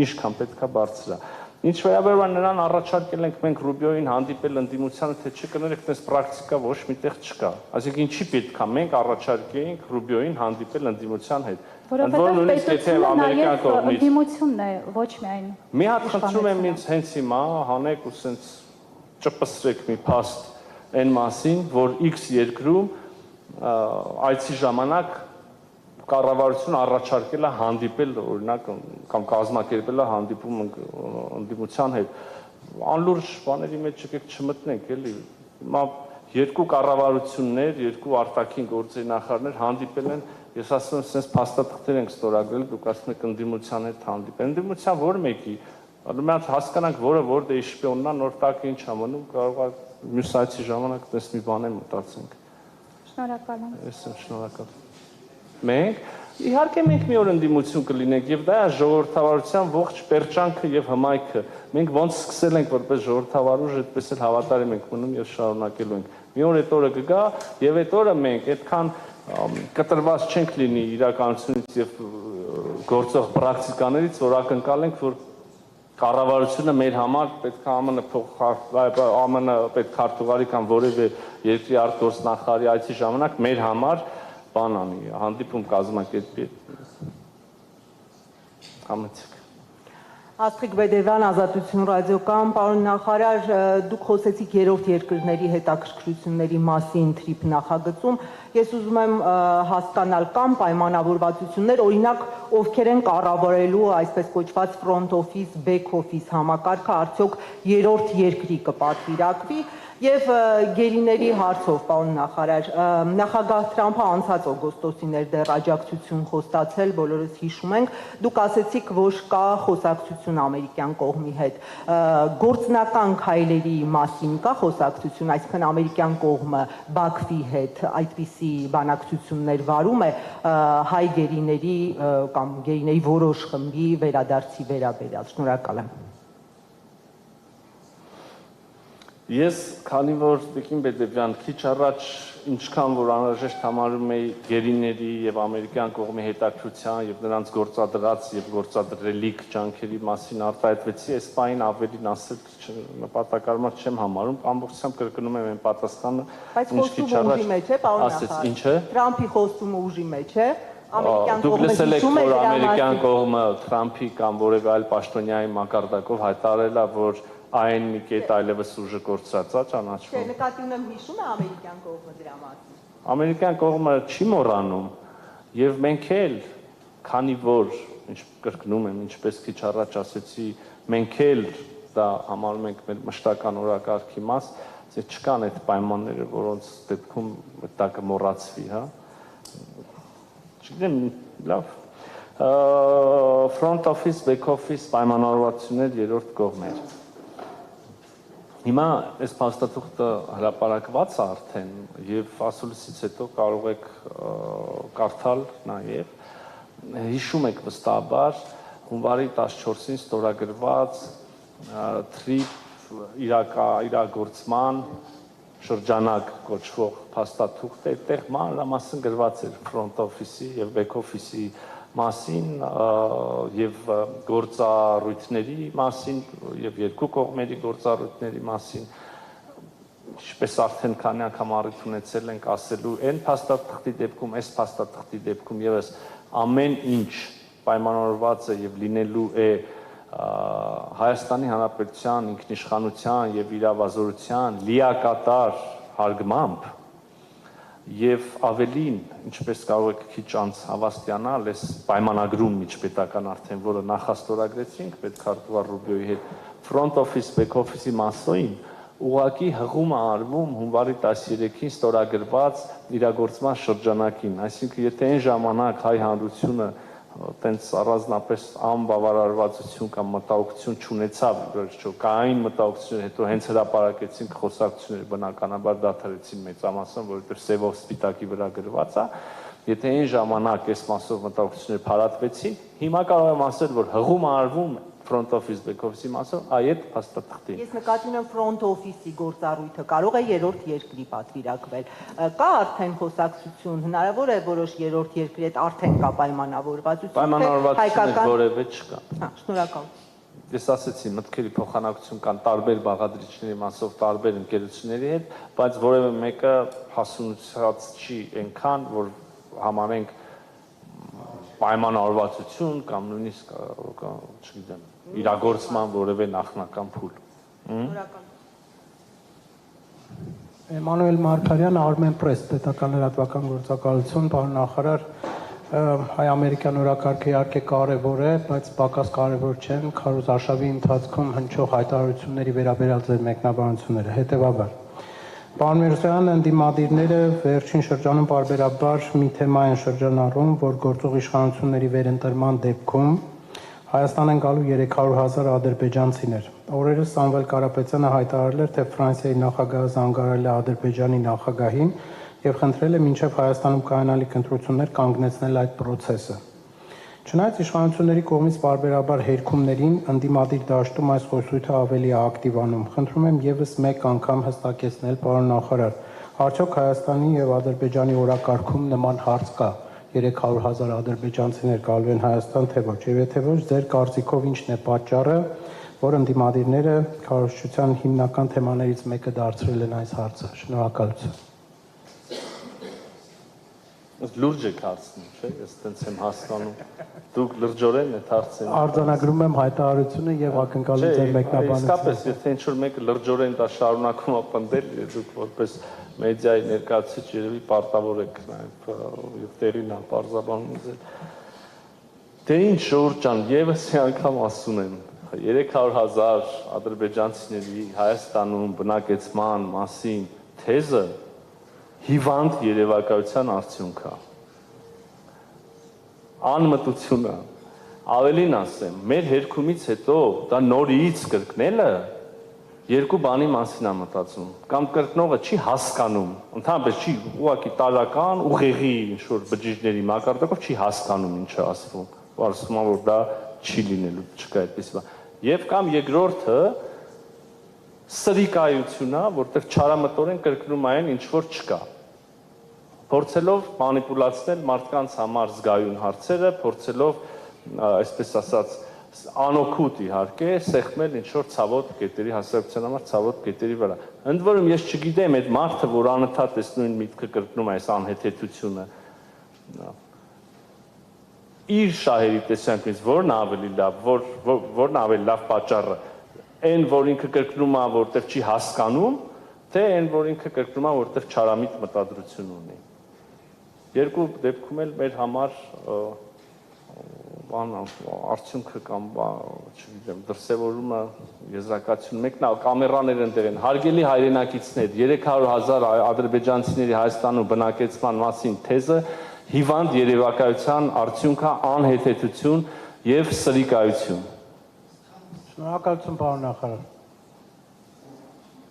ինչքան պետքա բարձր է։ Ինչ վերաբերում է նրան առաջարկել ենք մենք Ռուբիոյին հանդիպել ընդդիմությանը, թե չէ կներեք, այդպես պրակտիկա ոչ միտեղ չկա։ Այսինքն ինչի պետքա մենք առաջարկեինք Ռուբիոյին հանդիպել ընդդիմության հետ։ Որովհետև պետությունը նաև ընդդիմությունն է, ոչ միայն։ Մի հատ խնդրում եմ ինձ հենց հիմա հանեք ու սենց ճպսրեք մի փաստ այն մասին, որ X երկրում այցի ժամանակ կառավարությունը առաջարկել է հանդիպել, օրինակ, կամ կազմակերպել է հանդիպում ընդդիմության հետ։ Անլուրջ բաների մեջ եկեք չմտնենք, էլի։ Հիմա երկու կառավարություններ, երկու արտաքին գործերի նախարարներ հանդիպել են, ես ասում եմ, sense փաստաթղթեր ենք ստորագրել, դուք ասում եք ընդդիմության հետ հանդիպել։ Ընդդիմության որ մեկի, մենք հասկանանք, որը որտե շպիոննա, նոր տակը ինչ ա մնում, կարող է մյուս այցի ժամանակ այդպես մի բան մտածենք։ Շնորհակալ եմ։ Ես եմ շնորհակալ։ Մենք իհարկե մենք մի օր ընդդիմություն կլինենք եւ դա է ժողովրդավարության ողջ պերճանքը եւ հմայքը։ Մենք ոնց սկսել ենք որպես ժողովրդավար ուժ, այդպես էլ հավատարիմ ենք մնում եւ շարունակելու ենք։ Մի օր այդ օրը կգա եւ այդ օրը մենք այդքան կտրված չենք լինի իրականությունից եւ գործող պրակտիկաներից, որ ակնկալենք, որ կառավարությունը մեր համար պետք է ԱՄՆ պետքարտուղարի կամ որևէ երկրի արտգործնախարարի այցի ժամանակ մեր համար բան անի, հանդիպում կազմակերպի։ Համեցեք։ Աստղիկ Բեդևյան, Ազատություն ռադիոկայան, պարոն նախարար, դուք խոսեցիք երրորդ երկրների հետաքրքրությունների մասին թրիփ նախագծում։ Ես ուզում եմ հասկանալ կամ պայմանավորվածություններ, օրինակ, ովքեր են կառավարելու այսպես կոչված front office, back office համակարգը, արդյոք երրորդ երկրի կպատվիրակվի։ Եվ գերիների հարցով, պարոն նախարար, նախագահ Թրամփը անցած օգոստոսին էր դեռ աջակցություն խոստացել, բոլորս հիշում ենք, դուք ասեցիք, որ կա խոսակցություն ամերիկյան կողմի հետ, գործնական քայլերի մասին կա խոսակցություն, այսինքն ամերիկյան կողմը Բաքվի հետ այդպիսի բանակցություններ վարում է հայ գերիների կամ գերիների որոշ խմբի վերադարձի վերաբերյալ, շնորհակալ եմ։ Ես, քանի որ Տիկին Բեդևյան քիչ առաջ ինչքան որ անհրաժեշտ համարում էի գերիների եւ ամերիկյան կողմի հետաքրքրության եւ նրանց գործադրած եւ գործադրելիք ջանքերի մասին արտահայտվեցի, այս պահին ավելին ասել նպատակարար չեմ համարում, ամբողջությամբ կրկնում եմ այն պատասխանը, ինչ քիչ առաջ ասեց, ինչը Թրամփի խոստումը ուժի մեջ է, դուք լսել եք, որ ամերիկյան կողմը Թրամփի կամ որևէ այլ պաշտոնյայի մակարդակով հայտարարել է, որ այն մի կետ այլևս ուժը կորցրած է ճանաչվում։ Չէ, նկատի ունեմ հիշում է ամերիկյան կողմը դրա մասին։ Ամերիկյան կողմը չի մոռանում եւ մենք էլ, քանի որ, ինչ կրկնում եմ, ինչպես քիչ առաջ ասեցի, մենք էլ դա համարում ենք մեր մշտական օրակարգի մաս, թե չկան այդ պայմանները, որոնց դեպքում դա կմոռացվի, հա։ Չգիտեմ, լավ։ Front office, back office պայմանավորվածություններ երրորդ կողմեր։ Հիմա այս փաստաթուղթը հրապարակված է արդեն եւ ասուլիսից հետո կարող եք կարդալ նաեւ հիշում եք վստահաբար հունվարի 14-ին ստորագրված թրիփ իրագործման շրջանակ կոչվող փաստաթուղթը, այդտեղ մանրամասն գրված էր front office-ի եւ back office-ի մասին եւ գործառույթների մասին եւ երկու կողմերի գործառույթների մասին ինչպես արդեն քանի անգամ առիթ ունեցել ենք ասելու այն փաստաթղթի դեպքում, այս փաստաթղթի դեպքում եւս ամեն ինչ պայմանավորված է եւ լինելու է Հայաստանի Հանրապետության ինքնիշխանության եւ իրավազորության լիակատար հարգմամբ եւ ավելին, ինչպես կարող եք քիչ անց հավաստիանալ, այս պայմանագրում միջպետական արդեն, որը նախաստորագրեցինք պետքարտուղար Ռուբիոյի հետ, front office, back office-ի մասոյին, ուղղակի հղում է արվում հունվարի 13-ին ստորագրված իրագործման շրջանակին, այսինքն եթե այն ժամանակ հայ հանրությունը տենց առանձնապես անբավարարվածություն կամ մտահոգություն չունեցավ, վերջո կային մտահոգություններ, հետո հենց հրապարակեցինք խոսակցությունները բնականաբար դադարեցին մեծամասն, որովհետև սևով սպիտակի վրա գրված է, եթե այն ժամանակ այս մասով մտահոգությունները փարատվեցին, հիմա կարող եմ ասել, որ հղում արվում front office back office-ի մասով այդ փաստաթղթի։ Ես նկատի ունեմ front office-ի գործառույթը կարող է երրորդ երկրի պատվիրակվել։ Կա արդեն խոսակցություն, հնարավոր է որոշ երրորդ երկրի հետ արդեն կա պայմանավորվածություն։ Պայմանավորվածություն որևէ չկա։ Հա, շնորհակալ։ Ես ասեցի, մտքերի փոխանակություն կան տարբեր բաղադրիչների մասով տարբեր ընկերությունների հետ, բայց որևէ մեկը հասունացած չի այնքան, որ համարենք պայմանավորվածություն կամ նույնիսկ չգիտեմ, իրագործման որևէ նախնական փուլ։ Էմանուել Մարգարյան, Armen Press, պետական լրատվական գործակալություն, պարոն նախարար, հայ-ամերիկյան օրակարգը իհարկե կարևոր է, բայց պակաս կարևոր չեն քարոզարշավի ընթացքում հնչող հայտարարությունների վերաբերյալ ձեր մեկնաբանությունները, հետևաբար։ Պարոն Միրզոյան, ընդդիմադիրները վերջին շրջանում պարբերաբար մի թեմա են շրջանառում, որ գործող իշխանությունների վերընտրման դեպքում Հայաստան են գալու 300,000 ադրբեջանցիներ։ Օրերս Սամվել Կարապետյանը հայտարարել էր, թե Ֆրանսիայի նախագահը զանգարել է Ադրբեջանի նախագահին եւ խնդրել է մինչեւ Հայաստանում կայանալիք ընտրություններ կանգնեցնել այդ process-ը։ Չնայած իշխանությունների կողմից պարբերաբար հերքումներին ընդդիմադիր դաշտում այս խոսույթը ավելի է ակտիվանում։ Խնդրում եմ եւս մեկ անգամ հստակեցնել, պարոն նախարար, արդյոք Հայաստանի եւ Ադրբեջանի օրակարգում նման հարց կա։ 300,000 ադրբեջանցիներ գալու են Հայաստան, թե ոչ, եւ եթե ոչ, ձեր կարծիքով ինչն է պատճառը, որ ընդդիմադիրները քարոզչության հիմնական թեմաներից մեկը դարձրել են այս հարցը։ Շնորհակալություն։ Լուրջ եք հարցնում, չէ՞, ես տենց եմ հասկանում։ Դուք լրջորեն եք հարցնում։ Արձանագրում եմ հայտարարությունը եւ ակնկալում ձեր մեկնաբանությունը։ Իսկապես, եթե ինչ-որ մեկը լրջորեն դա շարունակում է պնդել, դուք որպես մեդիայի ներկայացուցիչ երևի պարտավոր եք եւ տեղին է պարզաբանում ձեր։ Դե ինչ Ժողովուրդ ջան, եւս մի անգամ ասում եմ, 300,000 ադրբեջանցիների Հայաստանում բնակեցման մասին թեզը հիվանդ երևակայության արդյունք է։ Անմտությունը, ավելին ասեմ, մեր հերքումից հետո դա նորից կրկնելը երկու բանի մասին է մտածում, կամ կրկնողը չի հասկանում, ընդհանրապես չի ուղղակի տարական ուղեղի ինչ-որ բջիջների մակարդակով չի հասկանում ինչ է ասվում, ասում որ դա չի լինելու, չկա այդպես բան։ Եվ կամ երկրորդը սրիկայությունն է, որտեղ չարամտորեն կրկնում այն ինչ որ չկա։ Փորձելով մանիպուլացնել մարդկանց համար զգայուն հարցերը, փորձելով, այսպես ասած, անօգուտ իհարկե, սեղմել ինչ որ ցավոտ կետերի հասարակության համար ցավոտ կետերի վրա։ Ընդ որում ես չգիտեմ այդ մարդը, որ անընդհատ այս նույն միտքը կրկնում է այս անհեթեթությունը, իր շահերի տեսանկյունից որն ավելի լավ, որն ավելի լավ պատճառը, այն որ ինքը կրկնում է, որտեղ չի հասկանում, թե այն որ ինքը կրկնում է, որտեղ չարամիտ մտադրություն ունի։ Երկու դեպքում էլ մեր համար արդյունքը կամ չգիտեմ դրսևորումը եզրակացություն մեկն է կամերաներ ընդեղ են հարգելի հայրենակիցներ 300,000 ադրբեջանցիների Հայաստանում բնակեցման մասին թեզը հիվանդ երևակայության արդյունքը անհեթեթություն եւ սրիկայություն։ Շնորհակալություն պարոն նախարար։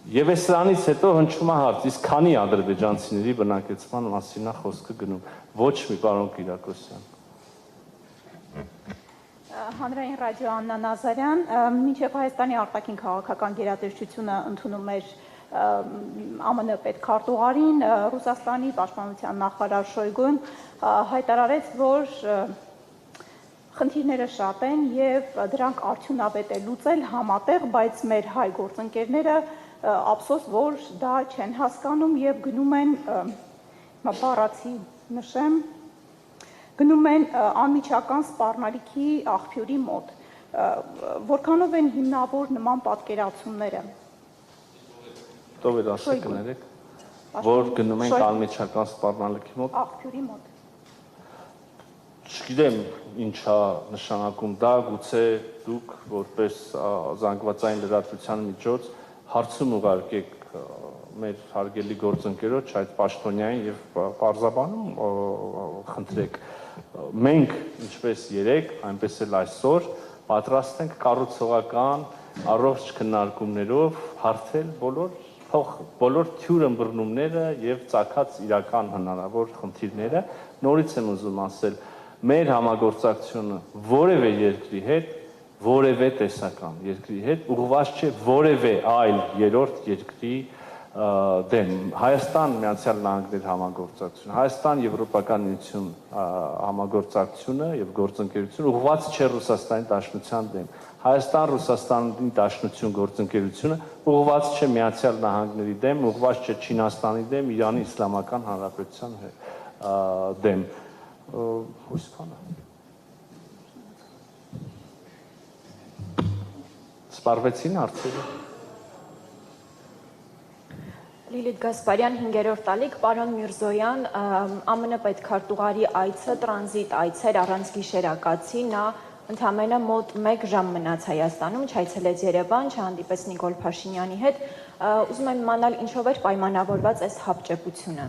Եվ այս սրանից հետո հնչում է հարց, իսկ քանի ադրբեջանցիների բնակեցման մասին է խոսքը գնում, ոչ մի պարոն Կիրակոսյան։ Հանրային ռադիո Աննա Նազարյան, մինչև Հայաստանի արտաքին քաղաքական գերատեսչությունը ընդունում էր ԱՄՆ պետքարտուղարին, Ռուսաստանի պաշտպանության նախարար Շոյգուն հայտարարեց, որ խնդիրները շատ են եւ դրանք արդյունավետ է լուծել համատեղ, բայց մեր հայ գործընկերները ափսոս, որ դա չեն հասկանում եւ գնում են բառացի նշեմ գնում են անմիջական սպառնալիքի աղբյուրի մոտ, որքանով են հիմնավոր նման պատկերացումները։ Ով էր ասել կներեք, որ գնում են անմիջական սպառնալիքի մոտ։ Աղբյուրի մոտ։ Չգիտեմ ինչա նշանակում դա, գուցե դուք որպես զանգվածային լրատվության միջոց հարցում ուղարկեք մեր հարգելի գործընկերոջ այդ պաշտոնյային եւ պարզաբանում խնդրեք Մենք ինչպես երեք, այնպես էլ այսօր պատրաստ ենք կառուցողական առողջ քննարկումներով հարթել բոլոր թյուր ըմբռնումները եւ ծագած իրական հնարավոր խնդիրները։ Նորից եմ ուզում ասել, մեր համագործակցությունը որևէ երկրի հետ, որևէ տեսական երկրի հետ ուղղված չէ որևէ այլ երրորդ երկրի դեմ։ Հայաստան Միացյալ Նահանգներ համագործակցությունը, Հայաստան Եվրոպական միություն համագործակցությունը եւ գործընկերությունը ուղղված չէ Ռուսաստանի Դաշնության դեմ։ Հայաստան Ռուսաստանի Դաշնություն գործընկերությունը ուղղված չէ Միացյալ Նահանգների դեմ, ուղղված չէ Չինաստանի դեմ, Իրանի Իսլամական Հանրապետության դեմ։ Սպառվեցին հարցերը։ Լիլիթ Գասպարյան, 5-րդ տալիք, պարոն Միրզոյան, ԱՄՆ պետքարտուղարի այցը տրանզիտ այց էր առանց գիշերակացի, նա ընդամենը մոտ 1 ժամ մնաց Հայաստանում, չայցելեց Երևան, չհանդիպեց Նիկոլ Փաշինյանի հետ, ուզում եմ իմանալ ինչով էր պայմանավորված այս հապճեպությունը։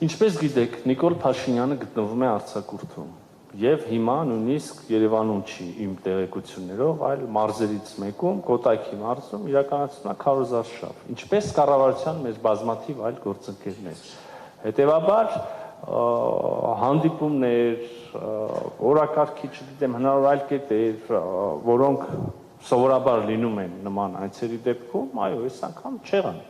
Ինչպես գիտեք, Նիկոլ Փաշինյանը գտնվում է արձակուրդում եւ հիմա նույնիսկ Երևանում չի իմ տեղեկություններով, այլ մարզերից մեկում, Կոտայքի մարզում իրականացնում է քարոզարշավ, ինչպես կառավարության մեր բազմաթիվ այլ գործընկերներ։ Հետևաբար հանդիպումներ, օրակարգի, չգիտեմ, հնարավոր այլ կետեր, որոնք սովորաբար լինում են նման այցերի դեպքում, այո, այս անգամ չեղան,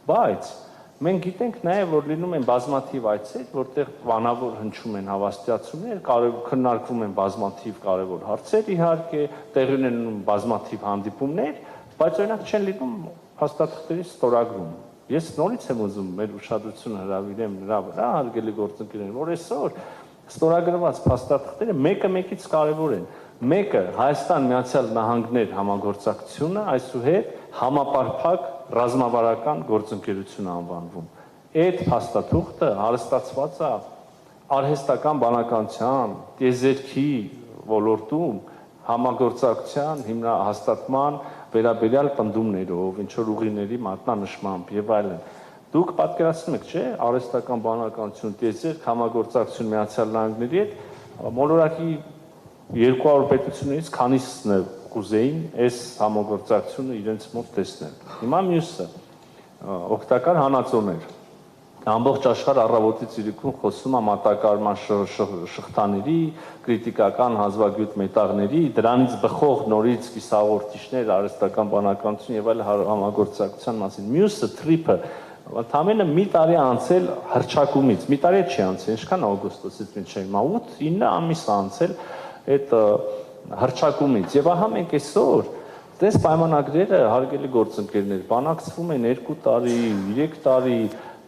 բայց մենք գիտենք նաև, որ լինում են բազմաթիվ այցեր, որտեղ բանավոր հնչում են հավաստիացումներ, քննարկվում են բազմաթիվ կարևոր հարցեր, իհարկե, տեղի ունենում բազմաթիվ հանդիպումներ, բայց օրինակ չեն լինում փաստաթղթերի ստորագրում։ Ես նորից եմ ուզում մեր ուշադրությունը հրավիրեմ նրա վրա, հարգելի գործընկերներ, որ այսօր ստորագրված փաստաթղթերը մեկը մեկից կարևոր են։ Մեկը Հայաստան Միացյալ Նահանգներ համագործակցությունը, այսուհետ համապարփակ ռազմավարական գործընկերություն անվանվում։ Այդ փաստաթուղթը հարստացված է արհեստական բանականության, տիեզերքի ոլորտում համագործակցության հիմնահաստատման վերաբերյալ պնդումներով, ինչ որ ուղիների մատնանշմամբ եւ այլն։ Դուք պատկերացնում եք, չէ՞, արհեստական բանականություն, տիեզերք համագործակցություն Միացյալ Նահանգների հետ մոլորակի 200 պետություններից քանիսն է կուզեին այս համագործակցությունը իրենց մոտ տեսնել։ Հիմա մյուսը օգտակար հանածոներ։ Ամբողջ աշխարհ առավոտից իրիկուն խոսում է մատակարարման շղթաների, քրիտիկական հազվագյուտ մետաղների, դրանից բխող նորից կիսաղորդիչներ, արհեստական բանականություն եւ այլ համագործակցության մասին։ Մյուսը թրիփը ընդամենը մի տարի անցել հռչակումից, մի տարի չի անցել, ինչքան օգոստոսից մինչև հիմա 8-9 ամիս անցել այդ հռչակումից։ Եվ ահա մենք այսօր դες պայմանագրերը, հարգելի գործընկերներ, բանակցվում են 2 տարի, 3 տարի,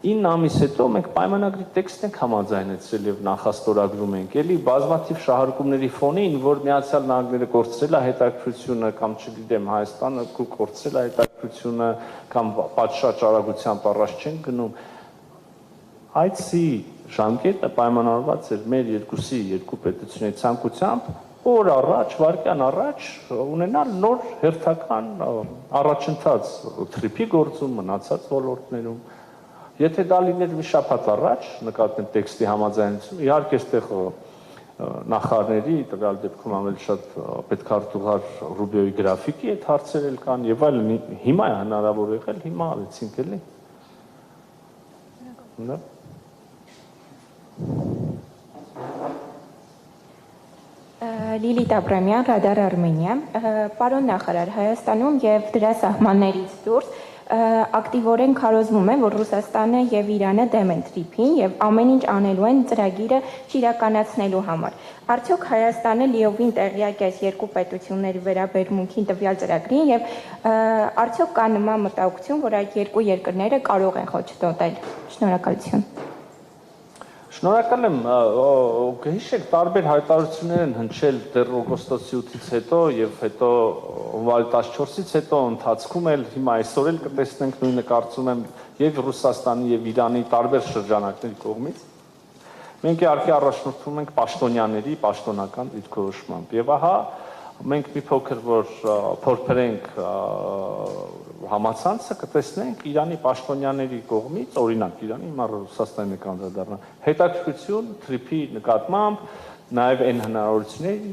9 ամիս հետո մենք պայմանագրի տեքստ ենք համաձայնեցրել եւ նախաստորագրում ենք, էլի բազմաթիվ շահարկումների ֆոնին, որ Միացյալ Նահանգները կորցրել է հետաքրությունը կամ չգիտեմ Հայաստանը կորցրել է հետաքրությունը կամ պատշաճ արագությամբ առաջ չեն գնում։ Այցի ժամկետը պայմանավորված էր մեր երկու պետությունների ցանկությամբ օր առաջ, վայրկյան առաջ ունենալ նոր հերթական առաջընթաց թրիփի գործում, մնացած ոլորտներում։ Եթե դա լիներ մի շաբաթ առաջ, նկատենք տեքստի համաձայնություն, իհարկե այստեղ նախարարների, տվյալ դեպքում ավելի շատ պետքարտուղար Ռուբիոյի գրաֆիկի այդ հարցեր էլ կան եւ այլն, հիմա է հնարավոր եղել, հիմա արեցինք էլի։ Լիլիթ Աբրամյան, Ռադար Արմենիա, պարոն նախարար, Հայաստանում եւ դրա սահմաններից դուրս ակտիվորեն քարոզվում է, որ Ռուսաստանը եւ Իրանը դեմ են թրիփին եւ ամեն ինչ անելու են ծրագիրը չիրականացնելու համար։ Արդյոք Հայաստանը լիովին տեղյակ է երկու պետությունների վերաբերմունքին տվյալ ծրագրին եւ արդյոք կա նման մտահոգություն, որ այդ երկու երկրները կարող են խոչընդոտել։ Շնորհակալություն։ Շնորհակալ եմ, կհիշեք, տարբեր հայտարարություններ են հնչել դեռ օգոստոսի 8-ից հետո եւ հետո հունվարի 14-ից հետո ընթացքում էլ հիմա այսօր էլ կտեսնենք նույնը կարծում եմ եւ Ռուսաստանի եւ Իրանի տարբեր շրջանակների կողմից։ Մենք իհարկե առաջնորդվում ենք պաշտոնյաների պաշտոնական դիրքորոշմամբ եւ ահա մենք մի փոքր որ փորփրենք համացանցը կտեսնենք Իրանի պաշտոնյաների կողմից, օրինակ Իրանի հիմա Ռուսաստանի եք անդրադառնալ, հետաքրքրություն թրիփի նկատմամբ, նաև այն հնարավորությունների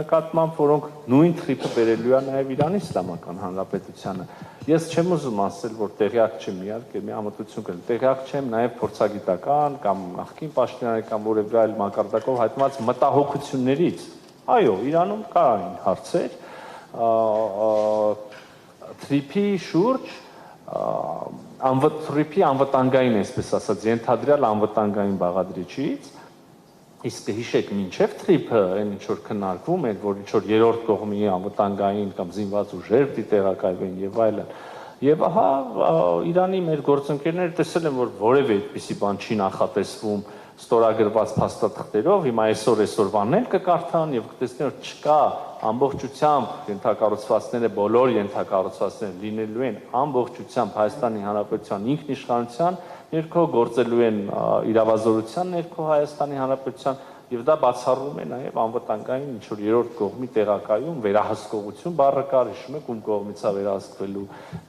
նկատմամբ, որոնք նույն թրիփը բերելու է նաև Իրանի Իսլամական Հանրապետությանը։ Ես չեմ ուզում ասել, որ տեղյակ չեմ, իհարկե մի ամտություն կլինի, տեղյակ չեմ նաև փորձագիտական կամ նախկին պաշտոնյաների կամ որևէ այլ մակարդակով հայտնված մտահոգություններից։ Այո, Իրանում կային հարցեր, թրիփի շուրջ թրիփի անվտանգային, այսպես ասած, ենթադրյալ անվտանգային բաղադրիչից, իսկ հիշեք, մինչև թրիփը, այն ինչ որ քննարկվում էր, որ ինչ որ երրորդ կողմի անվտանգային կամ զինված ուժեր դիտերակայվեն եւ այլն։ Եվ ահա Իրանի մեր գործընկերները տեսել են, որ որևէ այդպիսի բան չի նախատեսվում ստորագրված փաստաթղթերով, հիմա այսօրվանն էլ կկարդան եւ կտեսնեն, որ չկա ամբողջությամբ ենթակառուցվածքները, բոլոր ենթակառուցվածքները լինելու են ամբողջությամբ Հայաստանի Հանրապետության ինքնիշխանության ներքո, գործելու են իրավազորության ներքո Հայաստանի Հանրապետության եւ դա բացառում է նաեւ անվտանգային ինչ որ երրորդ կողմի տեղակայում, վերահսկողություն բառը կար, հիշում եք, ում կողմից է վերահսկվելու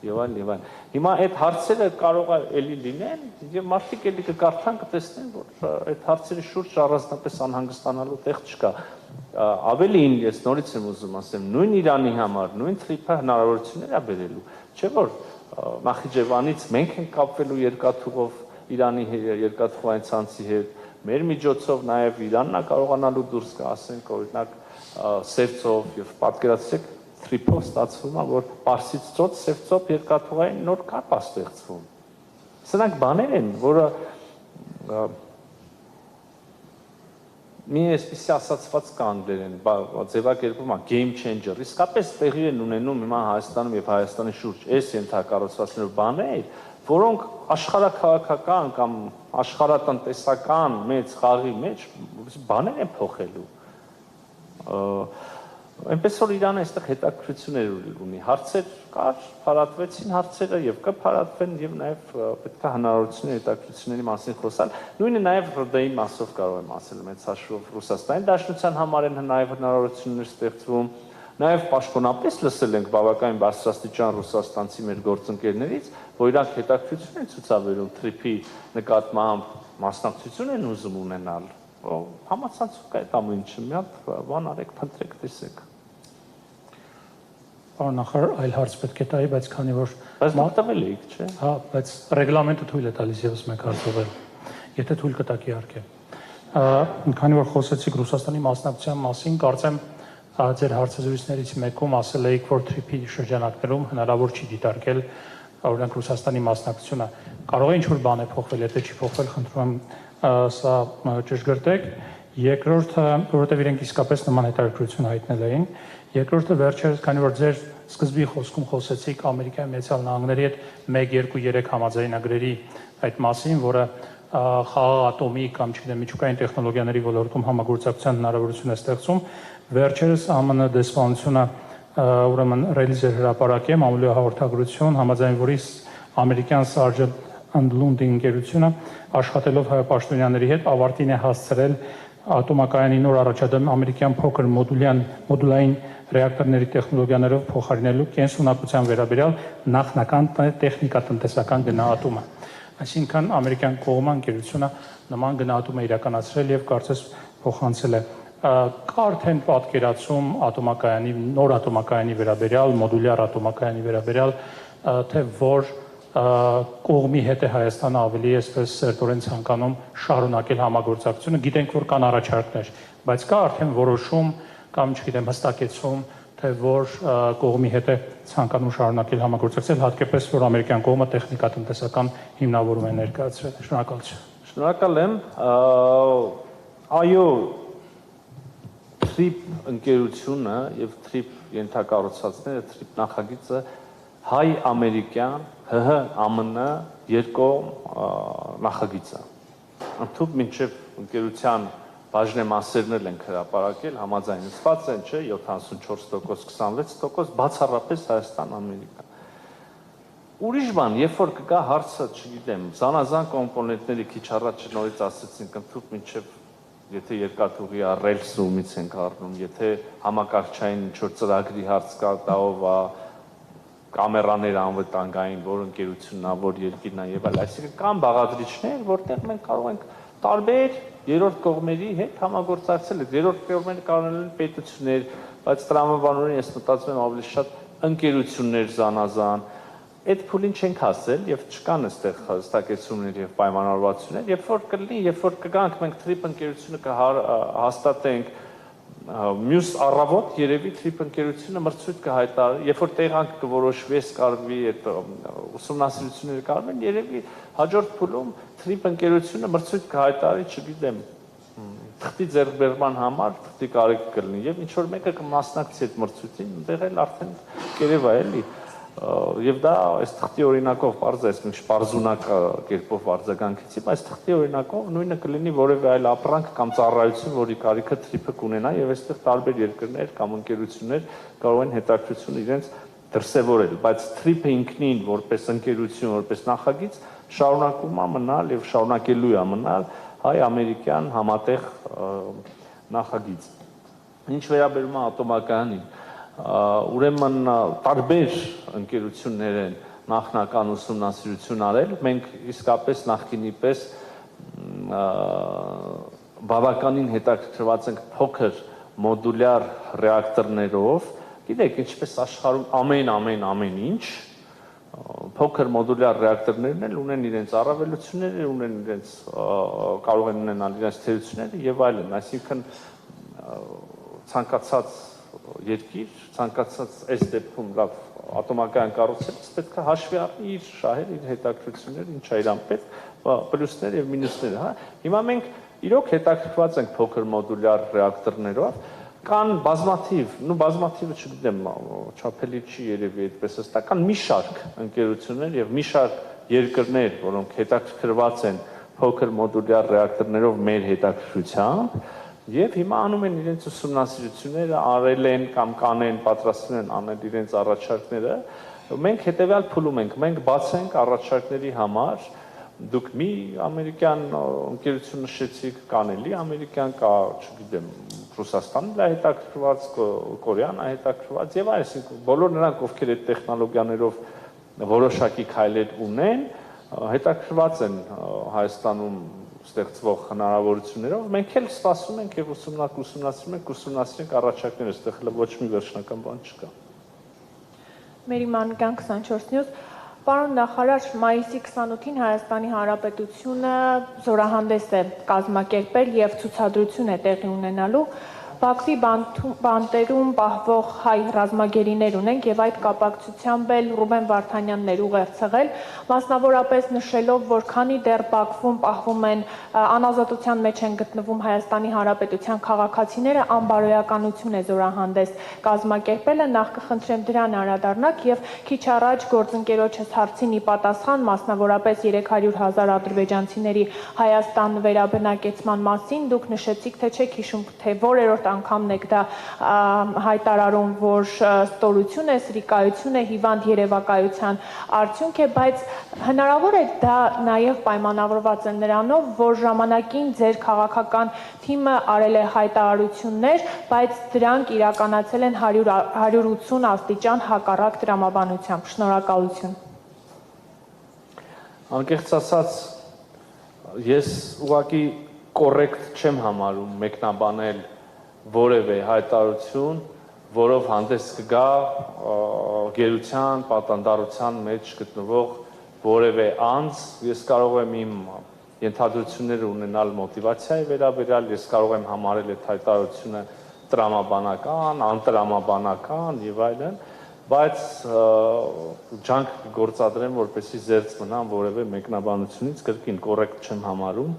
եւ այլն եւ այլն։ Հիմա այդ հարցերը կարող է էլի լինեն եւ մարդիկ էլի կկարդան, կտեսնեն, որ այդ հարցերի շուրջ առանձնապես անհանգստանալու տեղ չկա։ Ավելին ես նորից եմ ուզում ասեմ, նույն Իրանի համար, նույն թրիփը հնարավորություններ է բերելու, չէ՞ որ Նախիջևանից մենք ենք կապվելու երկաթուղով Իրանի երկաթուղային ցանցի հետ, մեր միջոցով նաև Իրանն է կարողանալու դուրս գա, ասենք օրինակ Սևծով եւ պատկերացրեք թրիփով ստացվում է, որ Պարսից ծոց Սևծով երկաթուղային նոր կապ է ստեղծվում։ Սրանք բաներ են, որը մի այսպիսի ասացված կանգլերեն, ձևակերպում է game changer, իսկապես տեղի են ունենում հիմա Հայաստանում եւ Հայաստանի շուրջ այս ենթակառուցվածքներով բաներ, որոնք աշխարհաքաղաքական կամ աշխարհատնտեսական մեծ խաղի մեջ բաներ են փոխելու։ Այնպես որ Իրանը այստեղ հետաքրքրություններ ունի, հարցեր կար, փարատվեցին հարցերը եւ կփարատվեն եւ նաեւ պետք է հնարավորություններ հետաքրքրությունների մասին խոսալ։ Նույնը նաեւ ՌԴ-ի մասով կարող եմ ասել, մեծ հաշվով Ռուսաստանի Դաշնության համար են նաեւ հնարավորություններ ստեղծվում։ Նաեւ պաշտոնապես լսել ենք բավականին բարձրաստիճան ռուսաստանցի մեր գործընկերներից, որ իրանք հետաքրքրություն են ցուցաբերում թրիփի նկատմամբ, մասնակցություն են ուզում ունենալ։ Համացանցում կա այդ ամեն ինչը, մի հատ բան արեք, փնտրեք, տեսեք։ Պարոն նախարար, այլ հարց պետք է տայի, բայց քանի որ մատվել եք, չէ՞։ Հա, բայց ռեգլամենտը թույլ է տալիս եւս մեկ հարցով։ Եթե թույլ կտաք իհարկե։ Քանի որ խոսեցիք Ռուսաստանի մասնակցության մասին, կարծեմ ձեր հարցազրույցներից մեկում ասել էիք, որ թրիփի շրջանակներում հնարավոր չի դիտարկել օրինակ Ռուսաստանի մասնակցությունը։ Կարող է ինչ-որ բան է փոխվել, եթե չի փոխվել, խնդրում եմ սա ճշգրտեք։ Երկրորդը, որովհետև իրենք իսկապես նման հետաքրքրություն հայտնել էին։ Երկրորդը վերջերս, քանի որ ձեր սկզբի խոսքում խոսեցիք Ամերիկայի Միացյալ Նահանգների հետ 1-2-3 համաձայնագրերի այդ մասին, որը խաղաղ ատոմի կամ չգիտեմ միջուկային տեխնոլոգիաների ոլորտում համագործակցության հնարավորություն է ստեղծում, վերջերս ԱՄՆ դեսպանությունը ուրեմն ռելիզեր հրապարակել մամուլի հաղորդագրություն, համաձայն որի ամերիկյան Sargent and Lundy ընկերությունը աշխատելով հայ պաշտոնյաների հետ ավարտին է հասցրել ատոմակայանի նոր առաջադեմ ամերիկյան փոքր մոդուլային ռեակտորների տեխնոլոգիաներով փոխարինելու կենսունակության վերաբերյալ նախնական տեխնիկա-տնտեսական գնահատումը։ Այսինքն ամերիկյան կողմը ընկերությունը նման գնահատում է իրականացրել եւ կարծես փոխանցել է։ Կա արդեն պատկերացում ատոմակայանի նոր ատոմակայանի վերաբերյալ, մոդուլյար ատոմակայանի վերաբերյալ, թե որ կողմի հետ է Հայաստանը ավելի այսպես սերտորեն ցանկանում շարունակել համագործակցությունը, գիտենք որ կան առաջարկներ, բայց կա արդեն որոշում կամ չգիտեմ հստակեցում, թե որ կողմի հետ է ցանկանում շարունակել համագործակցել, հատկապես որ ամերիկյան կողմը տեխնիկա-տնտեսական հիմնավորում է ներկայացրել։ Շնորհակալություն։ Շնորհակալ եմ։ Այո, TRIP ընկերությունը եւ TRIP ենթակառուցվածքները, TRIP նախագիծը հայ-ամերիկյան ՀՀ-ԱՄՆ երկկողմ նախագիծ է։ Ընդհանուր մինչև ընկերության բաժնեմասերն էլ ենք հրապարակել, համաձայնեցված են, չէ, 74%, 26%, բացառապես Հայաստան-Ամերիկա։ Ուրիշ բան, երբ որ կգա հարցը, չգիտեմ, զանազան կոմպոնենտների քիչ առաջ նորից ասեցինք, ընդհանուր մինչև եթե երկաթուղի ռելսումից ենք առնում, եթե համակարգչային ինչ-որ ծրագրի հարց կա, դա ով է, կամերաներ անվտանգային, որ ընկերությունն է, որ երկիրն է եւ այլ, այսինքն կան բաղադրիչներ, որտեղ մենք կարող ենք տարբեր երրորդ կողմերի հետ համագործակցել, երրորդ կողմերը կարող են պետություններ, բայց տրամաբանորեն ես մտածում եմ ավելի շատ ընկերություններ զանազան, այդ փուլին չենք հասել եւ չկան այստեղ հստակեցումներ եւ պայմանավորվածություններ, երբ որ կլինի, երբ որ կգանք մենք թրիփ ընկերությունը կհաստատենք մյուս առավոտ երևի թրիփ ընկերությունը մրցույթ կհայտարարի, երբ որ տեղանք կորոշվի, այս կարվի այդ ուսումնասիրությունները կարվեն, երևի հաջորդ փուլում թրիփ ընկերությունը մրցույթ կհայտարարի, չգիտեմ, թղթի ձեռքբերման համար թղթի կարիք կլինի եւ ինչ որ մեկը կմասնակցի այդ մրցույթին, այնտեղ էլ արդեն կերևա էլի եւ դա այս թղթի օրինակով բարձ է, մենք շպարզունակ կերպով արձագանքեցի, բայց թղթի օրինակով նույնը կլինի որևէ այլ ապրանք կամ ծառայություն, որի կարիքը թրիփը կունենա եւ այստեղ տարբեր երկրներ կամ ընկերություններ կարող են հետաքրքրություն իրենց դրսևորել, բայց թրիփը ինքնին որպես ընկերություն, որպես նախագիծ շարունակում է մնալ եւ շարունակելու է մնալ հայ-ամերիկյան համատեղ նախագիծ։ Ինչ վերաբերում է ատոմակայանին, ուրեմն տարբեր ընկերություններ են նախնական ուսումնասիրություն արել, մենք իսկապես նախկինի պես բավականին հետաքրքրված ենք փոքր մոդուլյար ռեակտորներով, գիտեք, ինչպես աշխարհում ամեն ինչ, փոքր մոդուլյար ռեակտորներն էլ ունեն իրենց առավելությունները, ունեն իրենց կարող են ունենալ իրենց թերությունները եւ այլն, այսինքն ցանկացած երկիր, ցանկացած այս դեպքում լավ ատոմակայան կառուցելիս պետք է հաշվի առնի իր շահերը, իր հետաքրքրությունները, ինչ է իրան պետք, պլյուսները եւ մինուսները, հա։ Հիմա մենք իրոք հետաքրքրված ենք փոքր մոդուլյար ռեակտորներով, կան բազմաթիվը չգիտեմ, չափելի չի երևի այդպես հստակ, կան մի շարք ընկերություններ եւ մի շարք երկրներ, որոնք հետաքրքրված են փոքր մոդուլյար ռեակտորներով մեր հետաքրքրությամբ եւ հիմա անում են իրենց ուսումնասիրությունները, արել են կամ կանեն, պատրաստվում են անել իրենց առաջարկները, մենք հետեւյալ փուլում ենք, մենք բացենք առաջարկների համար, դուք մի ամերիկյան ընկերություն նշեցիք, կանելի ամերիկյան կա, չգիտեմ, Ռուսաստանն է հետաքրքրված, Կորեան է հետաքրքրված եւ այսինքն բոլոր նրանք, ովքեր այդ տեխնոլոգիաներով որոշակի քայլեր ունեն, հետաքրքրված են Հայաստանում ստեղծվող հնարավորություններով, մենք էլ սպասում ենք եւ ուսումնասիրենք առաջարկները, այստեղ հələ ոչ մի վերջնական բան չկա։ Մերի Մանուկյան 24 News, պարոն նախարար, մայիսի 28-ին Հայաստանի Հանրապետությունը զորահանդես է կազմակերպել եւ ցուցադրություն է տեղի ունենալու Բաքվի բանտերում պահվող հայ ռազմագերիներ ունենք եւ այդ կապակցությամբ էլ Ռուբեն Վարդանյանն էր ուղերձել, մասնավորապես նշելով, որ քանի դեռ Բաքվում պահվում են անազատության մեջ են գտնվում Հայաստանի Հանրապետության քաղաքացիները, անբարոյականություն է զորահանդես կազմակերպելը, նախ կխնդրեմ դրան անդրադառնաք եւ քիչ առաջ գործընկերոջս հարցին ի պատասխան, մասնավորապես 300,000 ադրբեջանցիների Հայաստան վերաբնակեցման մասին դուք նշեցիք, թե չեք հիշում, թե որերորդ անգամն եք դա հայտարարում, որ ստորություն է, սրիկայություն է, հիվանդ երևակայության արդյունք է, բայց հնարավոր է դա նաև պայմանավորված է նրանով, որ ժամանակին ձեր քաղաքական թիմը արել է հայտարարություններ, բայց դրանք իրականացել են 180 աստիճան հակառակ տրամաբանությամբ։ Շնորհակալություն։ Անկեղծ ասած, ես ուղղակի կոռեկտ չեմ համարում մեկնաբանել որևէ հայտարարություն, որով հանդես կգա գերության, պատանդարության մեջ գտնվող որևէ անձ, ես կարող եմ իմ ենթադրությունները ունենալ մոտիվացիայի վերաբերյալ, ես կարող եմ համարել այդ հայտարարությունը տրամաբանական, անտրամաբանական եւ այլն, բայց ջանք գործադրեմ, որպեսզի զերծ մնամ որևէ մեկնաբանությունից, կրկին կոռեկտ չեմ համարում։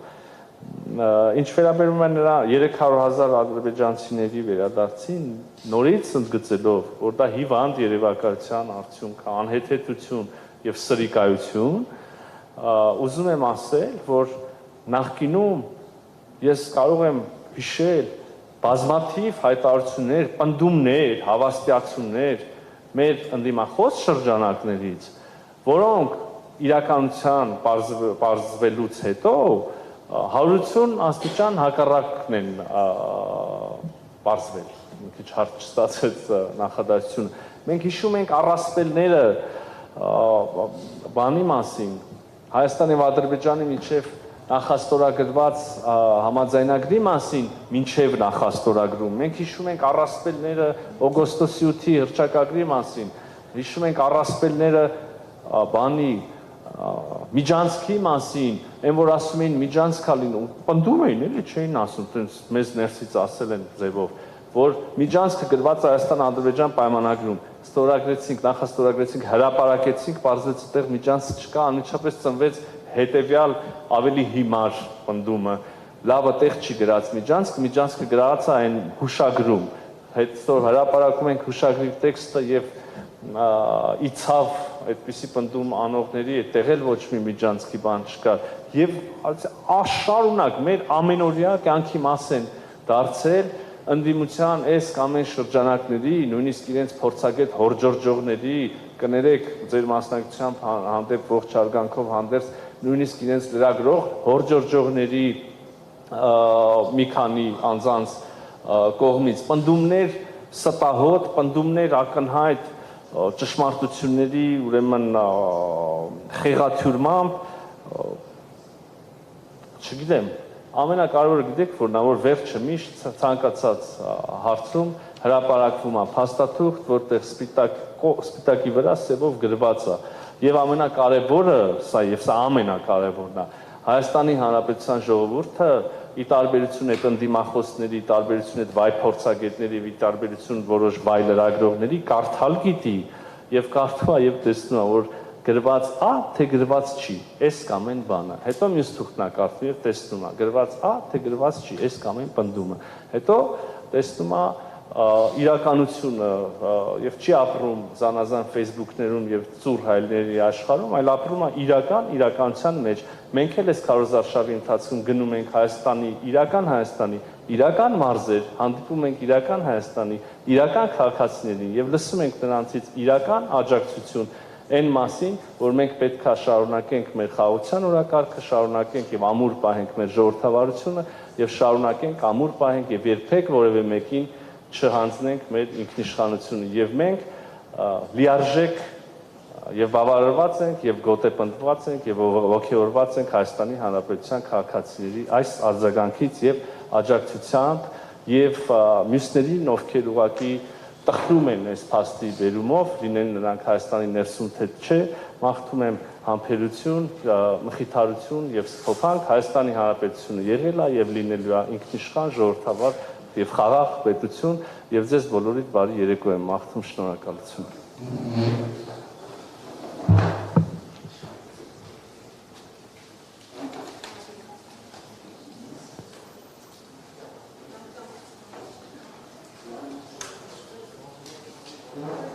Ինչ վերաբերում է նրա 300,000 ադրբեջանցիների վերադարձին, նորից ընդգծելով, որ դա հիվանդ երևակայության արդյունք է, անհեթեթություն եւ սրիկայություն, ուզում եմ ասել, որ նախկինում ես կարող եմ հիշել բազմաթիվ հայտարարություններ, պնդումներ, հավաստիացումներ մեր ընդդիմախոս շրջանակներից, որոնք իրականության պարզվելուց հետո 180 աստիճան հակառակն են պարզվել, մի քիչ հարց չստացվեց նախադասությունը։ Մենք հիշում ենք առասպելները բանի մասին, Հայաստանի եւ Ադրբեջանի միջև նախաստորագրված համաձայնագրի մասին մինչև նախաստորագրում։ Մենք հիշում ենք առասպելները օգոստոսի 8-ի հռչակագրի մասին, հիշում ենք առասպելները բանի միջանցքի մասին, այն որ ասում էին միջանցքա լինում, պնդում էին, էլի չէին ասում, տենց մեզ ներսից ասել են ձևով, որ միջանցքը գրված Հայաստան-Ադրբեջան պայմանագրում, ստորագրեցինք, նախաստորագրեցինք, հրապարակեցինք, պարզվեց այդտեղ միջանցք չկա, անմիջապես ծնվեց հետևյալ ավելի հիմար պնդումը, լավը տեղ չի գրած միջանցքը գրած է այն հուշագրում, հետո հրապարակում ենք հուշագրի տեքստը եւ իցավ այդպիսի պնդում անողների այդտեղ էլ ոչ մի միջանցքի բան չկար եւ աշարունակ մեր ամենօրյա կյանքի մաս են դարձել ընդդիմության այս կամ այն շրջանակների, նույնիսկ իրենց փորձագետ հորջորջողների, կներեք ձեր մասնակցությամբ հանդեպ ողջ հարգանքով հանդերձ, նույնիսկ իրենց լրագրող հորջորջողների մի քանի անձանց կողմից պնդումներ ստահոդ, պնդումներ ակնհայտ ճշմարտությունների ուրեմն խեղաթյուրմամբ, չգիտեմ, ամենակարևորը գիտեք, որ նա որ վերջը միշտ ցանկացած հարցում հրապարակվում է փաստաթուղթ, որտեղ սպիտակի վրա սևով գրված է։ Եվ ամենակարևորը, սա ամենակարևորն է, Հայաստանի Հանրապետության ժողովուրդը ի տարբերություն այդ ընդդիմախոսների, ի տարբերություն այդ վայ փորձագետների, ի տարբերություն որոշ վայ լրագրողների կարդալ գիտի եւ կարդում է եւ տեսնում է, որ գրված ա, թե գրված չի, այս կամ այն բանը։ Հետո մյուս թուղթն է կարդում եւ տեսնում է, գրված ա, թե գրված չի, այս կամ այն պնդումը։ Հետո տեսնում է իրականությունը եւ չի ապրում զանազան Facebook-ներում եւ ծուր հայլների աշխարհում, այլ ապրում է իրականության մեջ։ Մենք էլ այս քարոզարշավի ընթացքում գնում ենք Հայաստանի իրական մարզեր, հանդիպում ենք իրական Հայաստանի իրական քաղաքացիներին եւ լսում ենք նրանցից իրական աջակցություն այն մասին, որ մենք պետք է շարունակենք մեր խաղաղության օրակարգը, շարունակենք եւ ամուր պահենք մեր ժողովրդավարությունը եւ շարունակենք ամուր պահենք եւ երբեք որևէ մեկին չհանձնենք մեր ինքնիշխանությունը եւ մենք լիարժեք եւ բավարարված ենք եւ գոտեպնդված ենք եւ ողջորված ենք Հայաստանի Հանրապետության քաղաքացիների այս արձագանքից եւ աջակցությամբ եւ մյուսներին, ովքեր ուղղակի տխրում են այս փաստի բերումով, լինեն նրանք Հայաստանի ներսում թե չէ, մաղթում եմ համբերություն, մխիթարություն եւ սփոփանք Հայաստանի Հանրապետությունը եղել է եւ լինելու է ինքնիշխան ժողովրդավար եւ խաղաղ պետություն եւ ձեզ բոլորիդ բարի երեկո եմ մաղթում, շնորհակալություն։ Thank you.